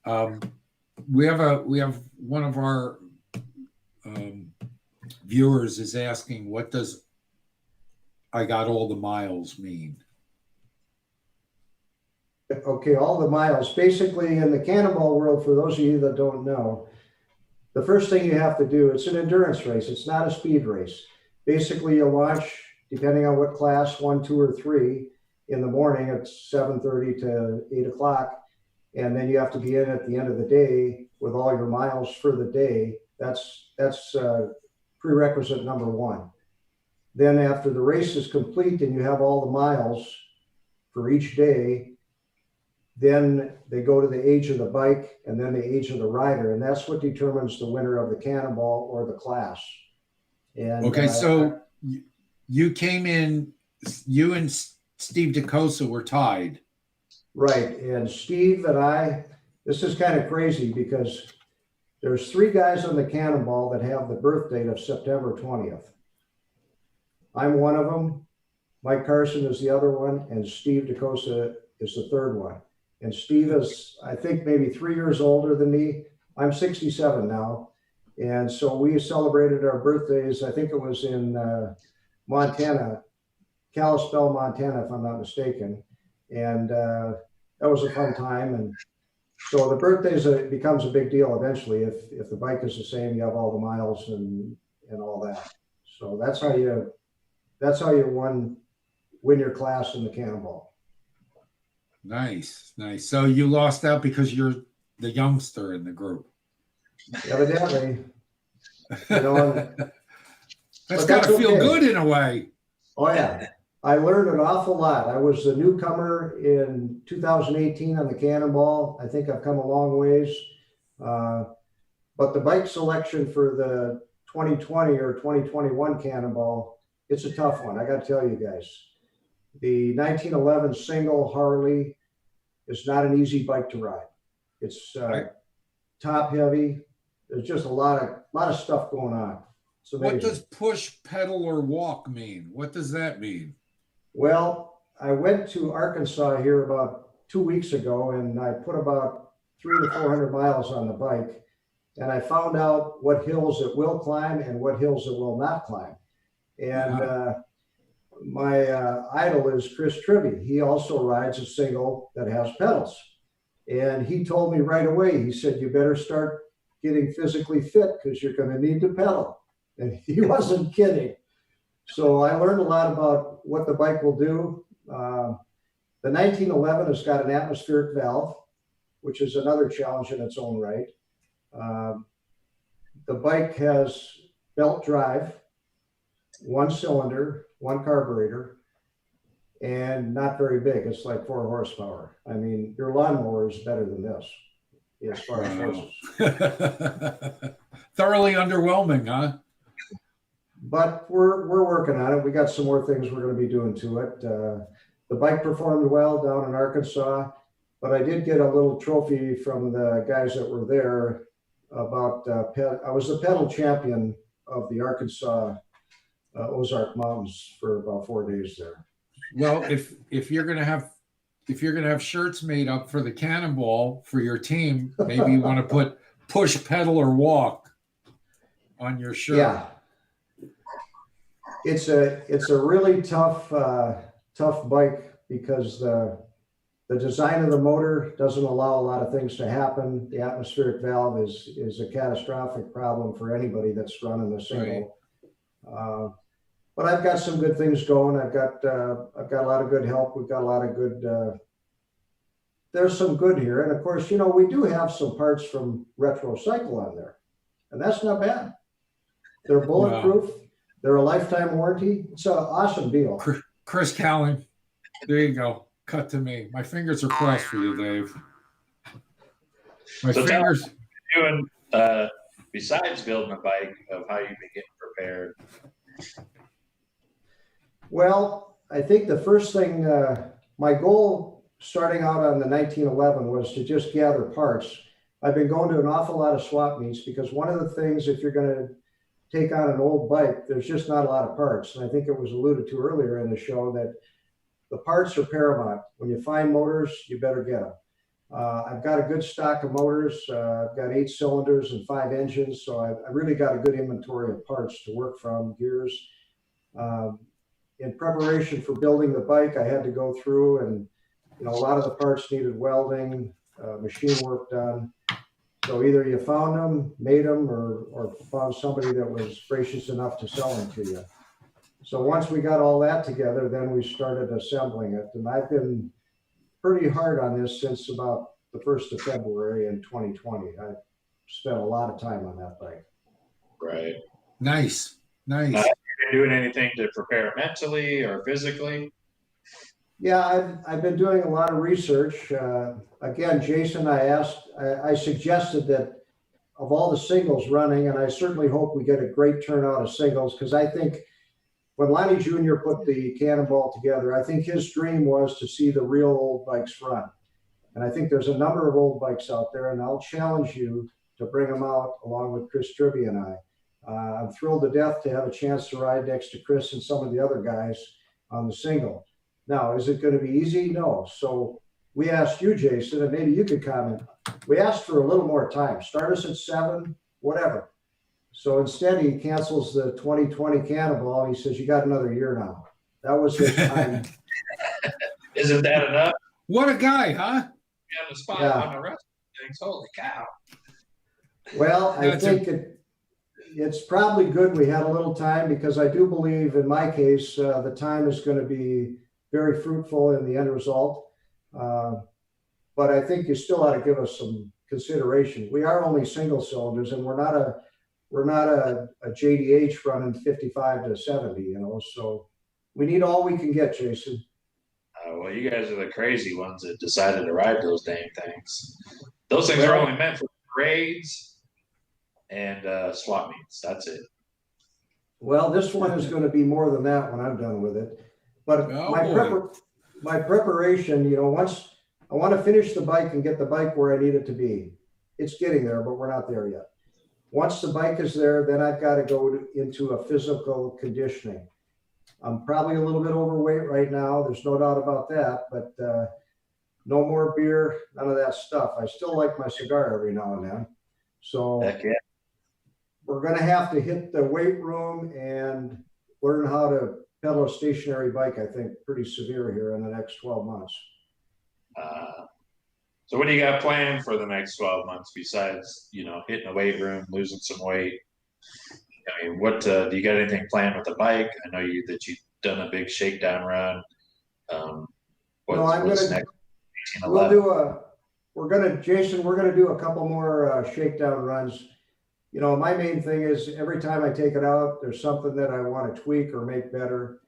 We have one of our viewers is asking, what does I got all the miles mean? Okay, all the miles. Basically, in the Cannonball world, for those of you that don't know, the first thing you have to do, it's an endurance race. It's not a speed race. Basically, you launch, depending on what class, 1, 2, or 3, in the morning at 7:30 to 8 o'clock. And then you have to be in at the end of the day with all your miles for the day. That's prerequisite number 1. Then after the race is complete and you have all the miles for each day, then they go to the age of the bike and then the age of the rider. And that's what determines the winner of the Cannonball or the class. And okay, so you came in, you and Steve Dakota were tied. Right, and Steve and I, this is kind of crazy because there's 3 guys on the Cannonball that have the birth date of September 20th. I'm one of them, Mike Carson is the other one, and Steve Dakota is the third one. And Steve is, I think, maybe 3 years older than me. I'm 67 now. And so we celebrated our birthdays, I think it was in Montana, Kalispell, Montana, if I'm not mistaken. And that was a fun time. And So the birthdays, it becomes a big deal eventually. If the bike is the same, you have all the miles and all that. So that's how you win your class in the Cannonball. Nice, nice. So you lost out because you're the youngster in the group. Evidently, you know. That's got to feel good in a way. Oh yeah, I learned an awful lot. I was the newcomer in 2018 on the Cannonball. I think I've come a long ways. But the bike selection for the 2020 or 2021 Cannonball, it's a tough one. I got to tell you guys. The 1911 single Harley is not an easy bike to ride. It's top heavy. There's just a lot of stuff going on. What does push, pedal, or walk mean? What does that mean? Well, I went to Arkansas here about 2 weeks ago, and I put about 300 to 400 miles on the bike, and I found out what hills it will climb and what hills it will not climb. And my idol is Chris Trivy. He also rides a single that has pedals. And he told me right away, he said, you better start getting physically fit because you're going to need to pedal. And he wasn't kidding. So I learned a lot about what the bike will do. The 1911 has got an atmospheric valve, which is another challenge in its own right. The bike has belt drive, one cylinder, one carburetor, and not very big. It's like 4 horsepower. I mean, your lawnmower is better than this as far as horses. Thoroughly underwhelming, huh? But we're working on it. We got some more things we're going to be doing to it. The bike performed well down in Arkansas, but I did get a little trophy from the guys that were there about I was the pedal champion of the Arkansas Ozark Mountains for about 4 days there. Well, if you're gonna have shirts made up for the Cannonball for your team, maybe you want to put push, pedal, or walk on your shirt. Yeah, it's a really tough bike because the design of the motor doesn't allow a lot of things to happen. The atmospheric valve is a catastrophic problem for anybody that's running the single. Right. But I've got some good things going. I've got a lot of good help. We've got a lot of good. There's some good here, and of course, you know, we do have some parts from Retro Cycle on there, and that's not bad. They're bulletproof. Wow. They're a lifetime warranty. It's an awesome deal. Chris Callan, there you go. Cut to me. My fingers are crossed for you, Dave. My fingers. Doing besides building a bike, of how you've been getting prepared. Well, I think the first thing, my goal starting out on the 1911 was to just gather parts. I've been going to an awful lot of swap meets because one of the things, if you're going to take on an old bike, there's just not a lot of parts. And I think it was alluded to earlier in the show that the parts are paramount. When you find motors, you better get them. I've got a good stock of motors. I've got 8 cylinders and 5 engines. So I really got a good inventory of parts to work from, gears. In preparation for building the bike, I had to go through and, you know, a lot of the parts needed welding, machine work done. So either you found them, made them, or found somebody that was gracious enough to sell them to you. So once we got all that together, then we started assembling it. And I've been pretty hard on this since about the 1st of February in 2020. I spent a lot of time on that bike. Right. Nice. Nice. Have you been doing anything to prepare mentally or physically? Yeah, I've been doing a lot of research. Again, Jason, I suggested that of all the singles running, and I certainly hope we get a great turnout of singles, because I think when Lonnie Jr. put the Cannonball together, I think his dream was to see the real old bikes run. And I think there's a number of old bikes out there, and I'll challenge you to bring them out along with Chris Trivy and I. I'm thrilled to death to have a chance to ride next to Chris and some of the other guys on the single. Now, is it going to be easy? No. So we asked you, Jason, and maybe you could comment. We asked for a little more time. Start us at 7, whatever. So instead, he cancels the 2020 Cannonball, and he says, you got another year now. That was his time. Isn't that enough? What a guy, huh? On the spot on the rest. things. Holy cow. Well, I think it's probably good we had a little time, because I do believe in my case, the time is going to be very fruitful in the end result. But I think you still ought to give us some consideration. We are only single cylinders, and we're not a JDH running 55 to 70, you know, so we need all we can get, Jason. Well, you guys are the crazy ones that decided to ride those dang things. Those things are only meant for parades and swap meets. That's it. Well, this one is going to be more than that when I'm done with it. But my preparation, you know, once I want to finish the bike and get the bike where I need it to be. It's getting there, but we're not there yet. Once the bike is there, then I've got to go into a physical conditioning. I'm probably a little bit overweight right now. There's no doubt about that, but no more beer, none of that stuff. I still like my cigar every now and then. So we're going to have to hit the weight room and learn how to pedal a stationary bike, I think, pretty severe here in the next 12 months. So what do you got planned for the next 12 months besides, you know, hitting the weight room, losing some weight? I mean, what do you got anything planned with the bike? I know that you've done a big shakedown run. What's next? Jason, we're gonna do a couple more shakedown runs. You know, my main thing is every time I take it out, there's something that I want to tweak or make better.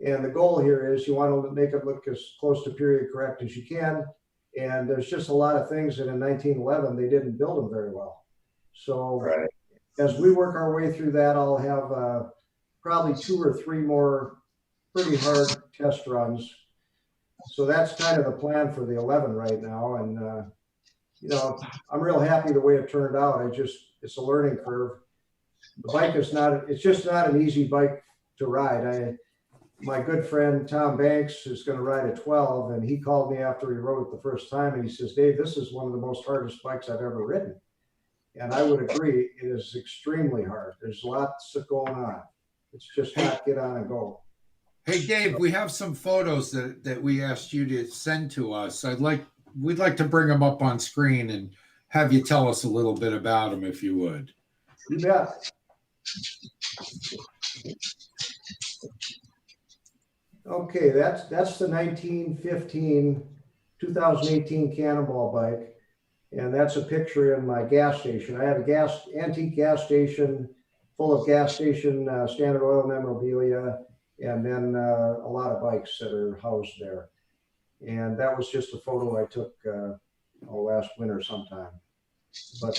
And the goal here is you want to make it look as close to period correct as you can. And there's just a lot of things that in 1911, they didn't build them very well. So as we work our way through that, I'll have probably 2 or 3 more pretty hard test runs. So that's kind of the plan for the 11 right now. And, you know, I'm real happy the way it turned out. It's a learning curve. The bike is it's just not an easy bike to ride. My good friend Tom Banks is going to ride a 12, and he called me after he rode it the first time, and he says, Dave, this is one of the most hardest bikes I've ever ridden. And I would agree, it is extremely hard. There's lots going on. It's just not get on and go. Hey, Dave, we have some photos that we asked you to send to us. We'd like to bring them up on screen and have you tell us a little bit about them, if you would. You bet. Okay, that's the 2018 Cannonball bike, and that's a picture in my gas station. I have a antique gas station full of gas station Standard Oil memorabilia, and then a lot of bikes that are housed there. And that was just a photo I took last winter sometime. But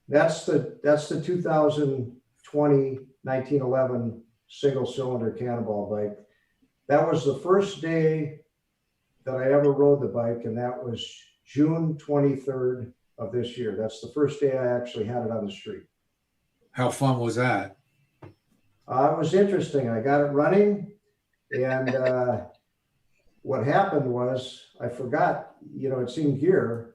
that's the 2020 1911 single cylinder Cannonball bike. That was the first day that I ever rode the bike, and that was June 23rd of this year. That's the first day I actually had it on the street. How fun was that? It was interesting. I got it running, and what happened was I forgot, you know, it's in gear,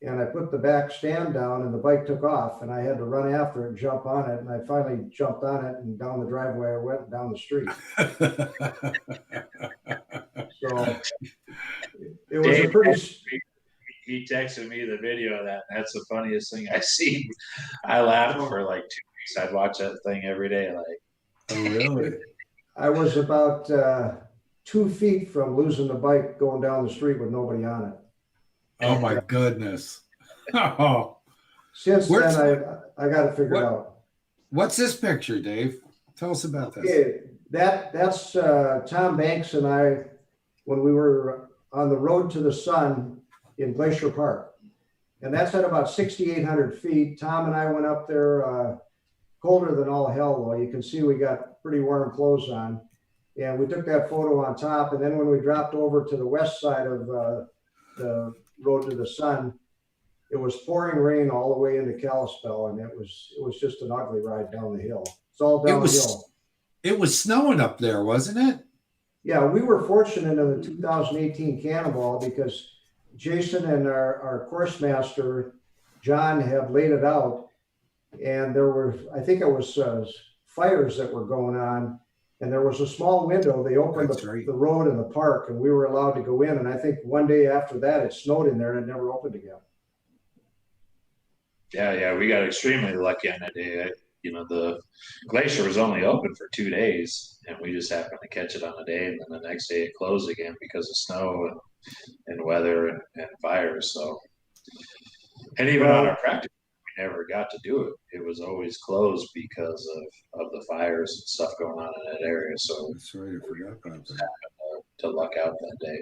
and I put the back stand down and the bike took off, and I had to run after it and jump on it. And I finally jumped on it, and down the driveway I went, down the street. So it was Dave, a pretty... He texted me the video of that. That's the funniest thing I seen. I laughed for like 2 weeks. I'd watch that thing every day. Like, oh, really? I was about 2 feet from losing the bike going down the street with nobody on it. Oh my goodness. Oh. Since then, I got it figured out. What's this picture, Dave? Tell us about this. Okay, that's Tom Banks and I when we were on the road to the sun in Glacier Park. And that's at about 6,800 feet. Tom and I went up there colder than all hell, though. You can see we got pretty warm clothes on. And we took that photo on top. And then when we dropped over to the west side of the road to the sun, it was pouring rain all the way into Kalispell, and it was just an ugly ride down the hill. It's all downhill. It was snowing up there, wasn't it? Yeah, we were fortunate in the 2018 Cannonball because Jason and our course master, John, have laid it out, and there were, I think it was fires that were going on, and there was a small window. They opened the road in the park, and we were allowed to go in, and I think one day after that, it snowed in there, and it never opened again. Yeah, we got extremely lucky on that day. You know, the glacier was only open for 2 days, and we just happened to catch it on a day, and then the next day it closed again because of snow and weather and fires. So, and even on our practice, we never got to do it. It was always closed because of the fires and stuff going on in that area. So That's right, I forgot about that. to luck out that day,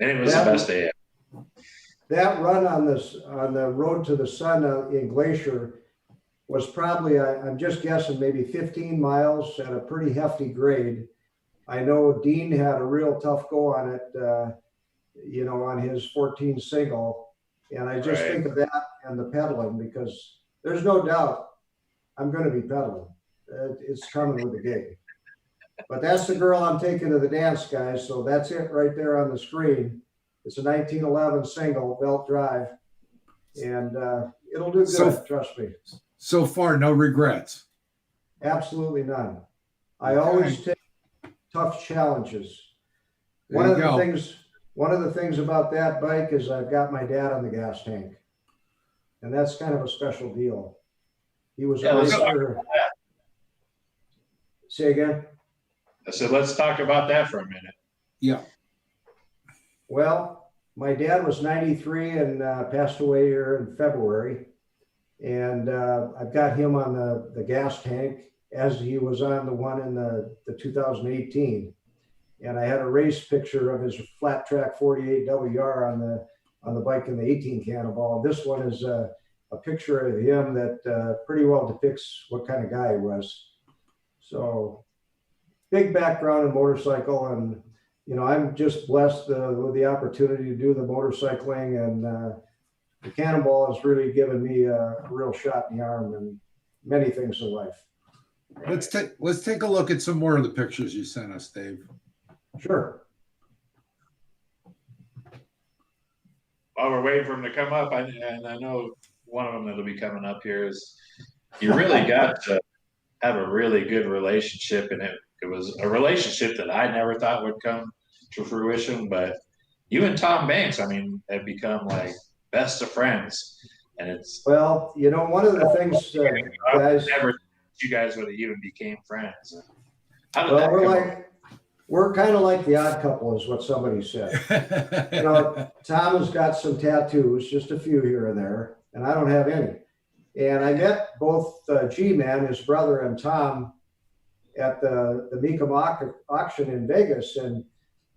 and it was the best day ever. That run on the road to the sun in Glacier was probably, I'm just guessing, maybe 15 miles at a pretty hefty grade. I know Dean had a real tough go on it, you know, on his 14 single. And I just think of that and the pedaling, because there's no doubt I'm going to be pedaling. It's coming with the gig. But that's the girl I'm taking to the dance, guys. So that's it right there on the screen. It's a 1911 single belt drive, and it'll do good, trust me. So far, no regrets. Absolutely none. I always take tough challenges. One of the things about that bike is I've got my dad on the gas tank, and that's kind of a special deal. He was a racer. Say again? I said, let's talk about that for a minute. Yeah. Well, my dad was 93 and passed away here in February. And I've got him on the gas tank as he was on the one in the 2018. And I had a race picture of his flat track 48 WR on the bike in the 18 Cannonball. This one is a picture of him that pretty well depicts what kind of guy he was. So big background in motorcycle, and you know, I'm just blessed with the opportunity to do the motorcycling, and the Cannonball has really given me a real shot in the arm and many things in life. Let's take a look at some more of the pictures you sent us, Dave. Sure. While we're waiting for him to come up, and I know one of them that'll be coming up here is you really got to have a really good relationship, and it was a relationship that I never thought would come to fruition, but you and Tom Banks, I mean, have become like best of friends, and it's well, you know, one of the things, guys, never you guys would have even became friends. Well, we're kind of like the odd couple, is what somebody said. You know, Tom has got some tattoos, just a few here and there, and I don't have any. And I met both G-Man, his brother, and Tom at the Mecum auction in Vegas, and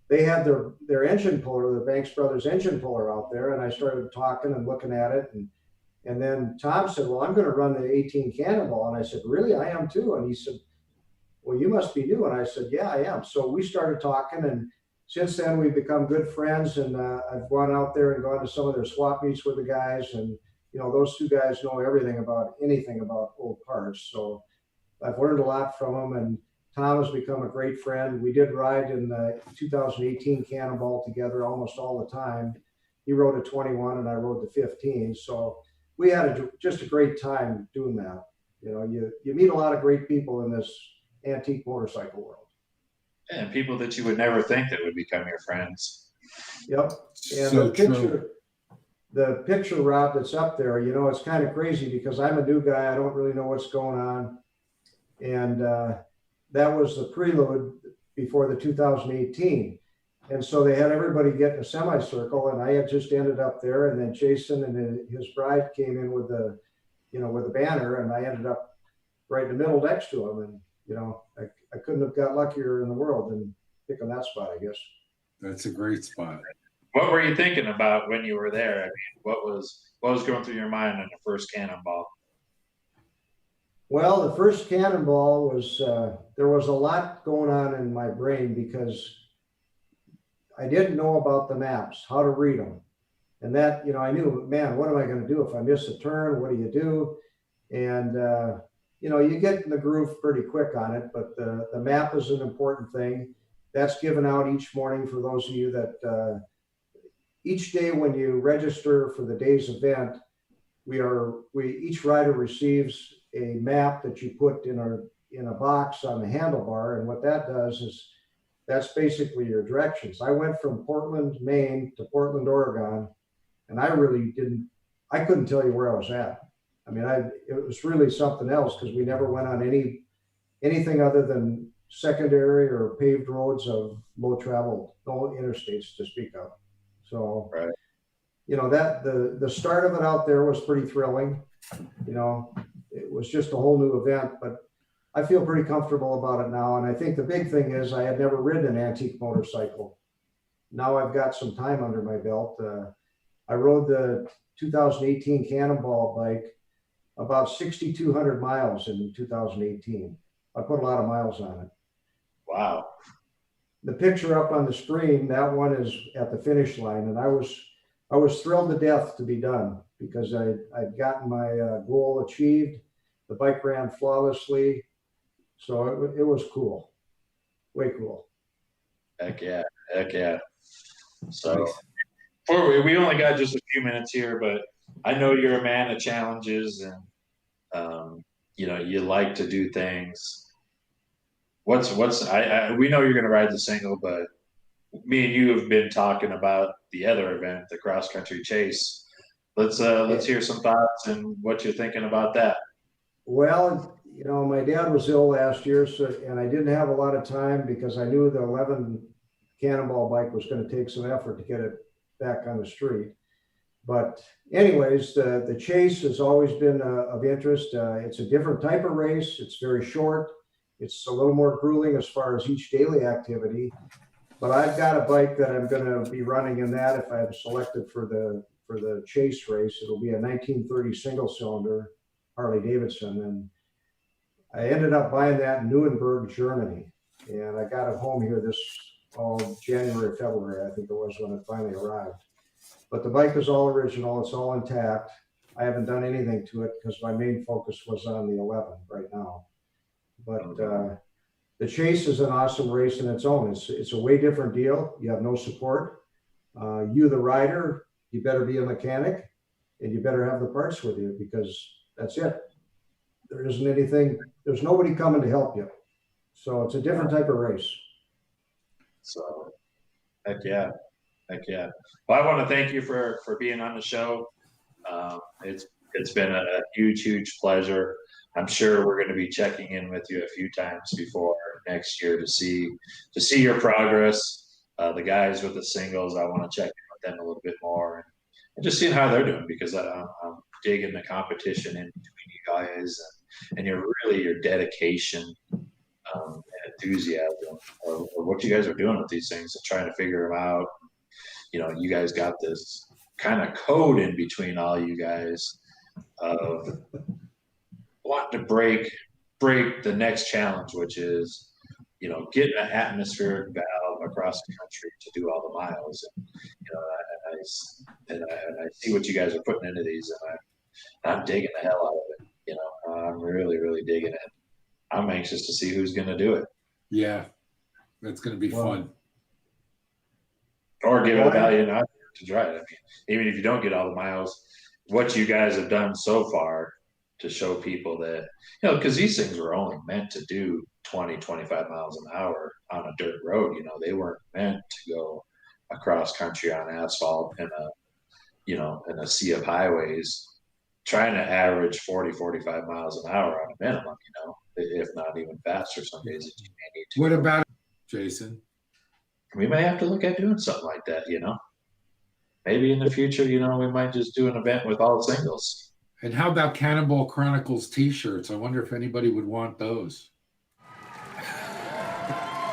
they had their engine puller, the Banks Brothers engine puller out there, and I started talking and looking at it, and then Tom said, well, I'm going to run the 18 Cannonball, and I said, really? I am too. And he said, well, you must be new. And I said, yeah, I am. So we started talking, and since then we've become good friends, and I've gone out there and gone to some of their swap meets with the guys, and you know, those two guys know anything about old parts. So I've learned a lot from them, and Tom has become a great friend. We did ride in the 2018 Cannonball together almost all the time. He rode a 21 and I rode the 15. So we had just a great time doing that. You know, you meet a lot of great people in this antique motorcycle world. And people that you would never think that would become your friends. Yep. And so the picture, Rob, that's up there, you know, it's kind of crazy because I'm a new guy. I don't really know what's going on. And that was the prelude before the 2018. And so they had everybody get in a semicircle, and I had just ended up there, and then Jason and his bride came in with the banner, and I ended up right in the middle next to him. And, you know, I couldn't have got luckier in the world than picking that spot, I guess. That's a great spot. What were you thinking about when you were there? I mean, what was going through your mind on the first Cannonball? Well, the first Cannonball was, there was a lot going on in my brain because I didn't know about the maps, how to read them. And that, you know, I knew, man, what am I going to do if I miss a turn? What do you do? And, you know, you get in the groove pretty quick on it, but the map is an important thing. That's given out each morning for those of you that, each day when you register for the day's event, each rider receives a map that you put in a box on the handlebar. And what that does is that's basically your directions. I went from Portland, Maine to Portland, Oregon, and I I couldn't tell you where I was at. I mean, it was really something else because we never went on anything other than secondary or paved roads of low travel, no interstates to speak of. So, Right. you know, that the start of it out there was pretty thrilling. You know, it was just a whole new event, but I feel pretty comfortable about it now. And I think the big thing is I had never ridden an antique motorcycle. Now I've got some time under my belt. I rode the 2018 Cannonball bike about 6,200 miles in 2018. I put a lot of miles on it. Wow. The picture up on the screen, that one is at the finish line, and I was thrilled to death to be done because I'd gotten my goal achieved. The bike ran flawlessly, so it was cool, way cool. Heck yeah, heck yeah. So we only got just a few minutes here, but I know you're a man of challenges, and you know, you like to do things. We know you're going to ride the single, but me and you have been talking about the other event, the cross country chase. Let's hear some thoughts and what you're thinking about that. Well, you know, my dad was ill last year, and I didn't have a lot of time because I knew the 11 Cannonball bike was going to take some effort to get it back on the street. But anyways, the chase has always been of interest. It's a different type of race. It's very short. It's a little more grueling as far as each daily activity. But I've got a bike that I'm going to be running in that if I'm selected for the chase race. It'll be a 1930 single cylinder Harley Davidson. And I ended up buying that in Nuremberg, Germany. And I got it home here this January, February, I think it was when it finally arrived. But the bike is all original. It's all intact. I haven't done anything to it because my main focus was on the 11 right now. But the chase is an awesome race in its own. It's a way different deal. You have no support. You, the rider, you better be a mechanic, and you better have the parts with you because that's it. There isn't anything. There's nobody coming to help you. So it's a different type of race. So, heck yeah. Heck yeah. Well, I want to thank you for being on the show. It's been a huge pleasure. I'm sure we're going to be checking in with you a few times before next year to see your progress. The guys with the singles, I want to check in with them a little bit more and just seeing how they're doing because I'm digging the competition in between you guys and your dedication and enthusiasm of what you guys are doing with these things and trying to figure them out. You know, you guys got this kind of code in between all you guys of wanting to break the next challenge, which is, you know, getting an atmospheric valve across the country to do all the miles. And, you know, I see what you guys are putting into these, and I'm digging the hell out of it. You know, I'm really digging it. I'm anxious to see who's going to do it. Yeah, that's going to be fun. Or give it a valiant effort to try it. I mean, even if you don't get all the miles, what you guys have done so far to show people that, you know, because these things were only meant to do 20, 25 miles an hour on a dirt road. You know, they weren't meant to go across country on asphalt in a sea of highways, trying to average 40, 45 miles an hour on a minimum, you know, if not even faster some days that you may need to. What about Jason? We may have to look at doing something like that, you know. Maybe in the future, you know, we might just do an event with all singles. And how about Cannonball Chronicles t-shirts? I wonder if anybody would want those.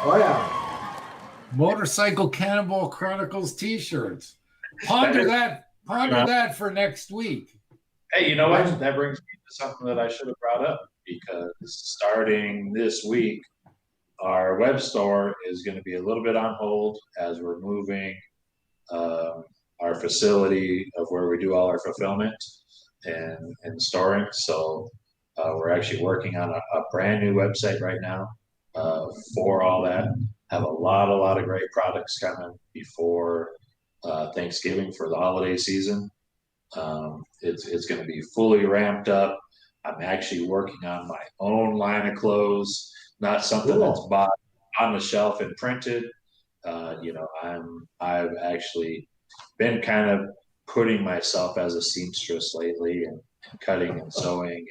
Oh, yeah. Motorcycle Cannonball Chronicles t-shirts. Ponder that for next week. Hey, you know what? That brings me to something that I should have brought up because starting this week, our web store is going to be a little bit on hold as we're moving our facility of where we do all our fulfillment and storing. So we're actually working on a brand new website right now for all that. Have a lot of great products coming before Thanksgiving for the holiday season. It's going to be fully ramped up. I'm actually working on my own line of clothes, not something that's bought on the shelf and printed. You know, I've actually been kind of putting myself as a seamstress lately and cutting and sewing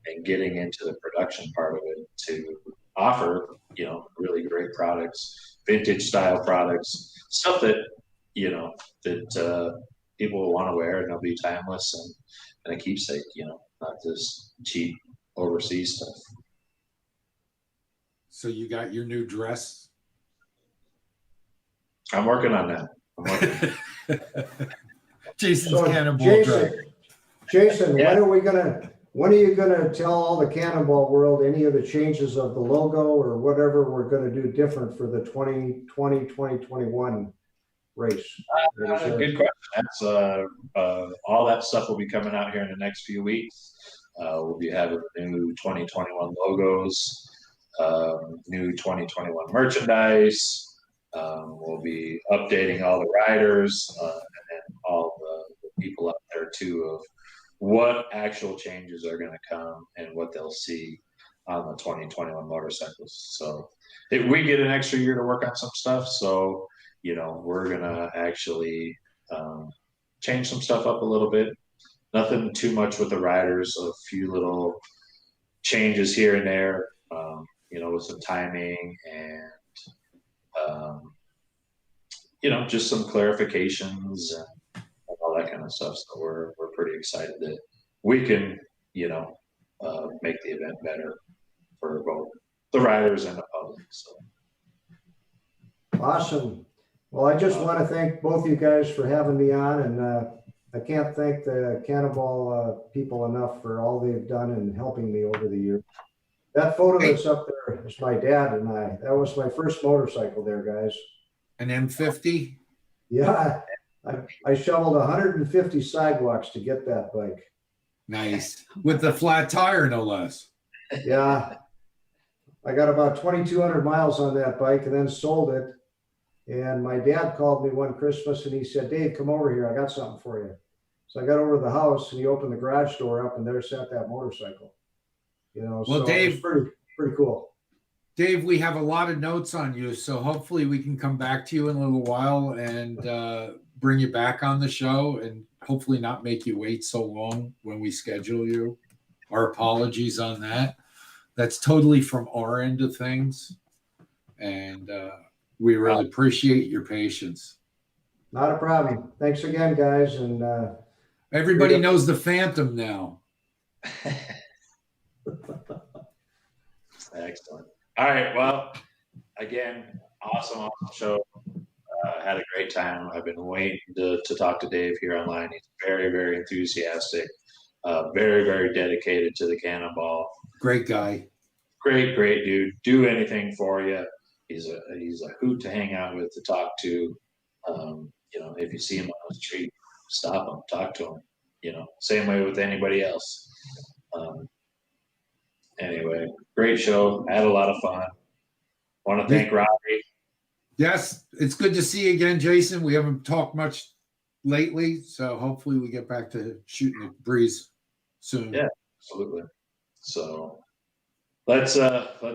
and getting into the production part of it to offer, you know, really great products, vintage style products, stuff that, you know, that people will want to wear and they'll be timeless and a keepsake, you know, not this cheap overseas stuff. So you got your new dress? I'm working on that. I'm working. Jason's So, Cannonball dress. Jason, Yeah. when are you gonna tell all the Cannonball world any of the changes of the logo or whatever we're gonna do different for the 2020-2021 race? Good question. That's all that stuff will be coming out here in the next few weeks. We'll be having new 2021 logos, new 2021 merchandise. We'll be updating all the riders and then all the people up there too of what actual changes are going to come and what they'll see on the 2021 motorcycles. So we get an extra year to work on some stuff. So, you know, we're going to actually change some stuff up a little bit. Nothing too much with the riders, a few little changes here and there, you know, with some timing and, you know, just some clarifications and all that kind of stuff. So we're pretty excited that we can, you know, make the event better for both the riders and the public. So Awesome. Well, I just want to thank both you guys for having me on, and I can't thank the Cannonball people enough for all they've done in helping me over the years. That photo that's up there is my dad and I. That was my first motorcycle there, guys. An M50? Yeah, I shoveled 150 sidewalks to get that bike. Nice. With the flat tire, no less. Yeah, I got about 2,200 miles on that bike and then sold it. And my dad called me one Christmas and he said, "Dave, come over here. I got something for you." So I got over to the house and he opened the garage door up and there sat that motorcycle. You know, well, so Dave, it was pretty cool. Dave, we have a lot of notes on you, so hopefully we can come back to you in a little while and bring you back on the show and hopefully not make you wait so long when we schedule you. Our apologies on that. That's totally from our end of things. And we really appreciate your patience. Not a problem. Thanks again, guys. And everybody knows the Phantom now. Excellent. All right. Well, again, awesome show. Had a great time. I've been waiting to talk to Dave here online. He's very, very enthusiastic, very, very dedicated to the Cannonball. Great guy. Great dude. Do anything for you. He's a hoot to hang out with, to talk to. You know, if you see him on the street, stop him, talk to him. You know, same way with anybody else. Anyway, great show. Had a lot of fun. Want to thank Robbie. Yes, it's good to see you again, Jason. We haven't talked much lately, so hopefully we get back to shooting the breeze soon. Yeah, absolutely. So let's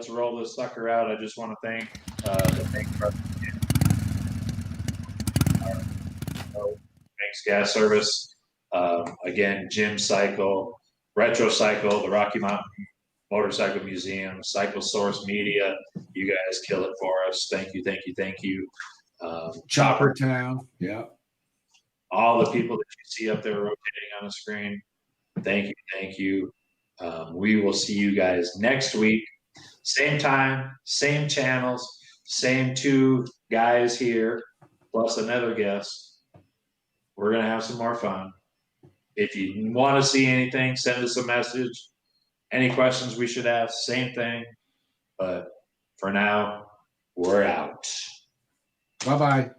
roll this sucker out. I just want to thank Thanks Gas Service. Again, Jim Cycle, Retro Cycle, the Rocky Mountain Motorcycle Museum, Cycle Source Media. You guys kill it for us. Thank you. Chopper Town. Yeah. All the people that you see up there rotating on the screen. Thank you. We will see you guys next week. Same time, same channels, same two guys here, plus another guest. We're going to have some more fun. If you want to see anything, send us a message. Any questions we should ask, same thing. But for now, we're out. Bye-bye.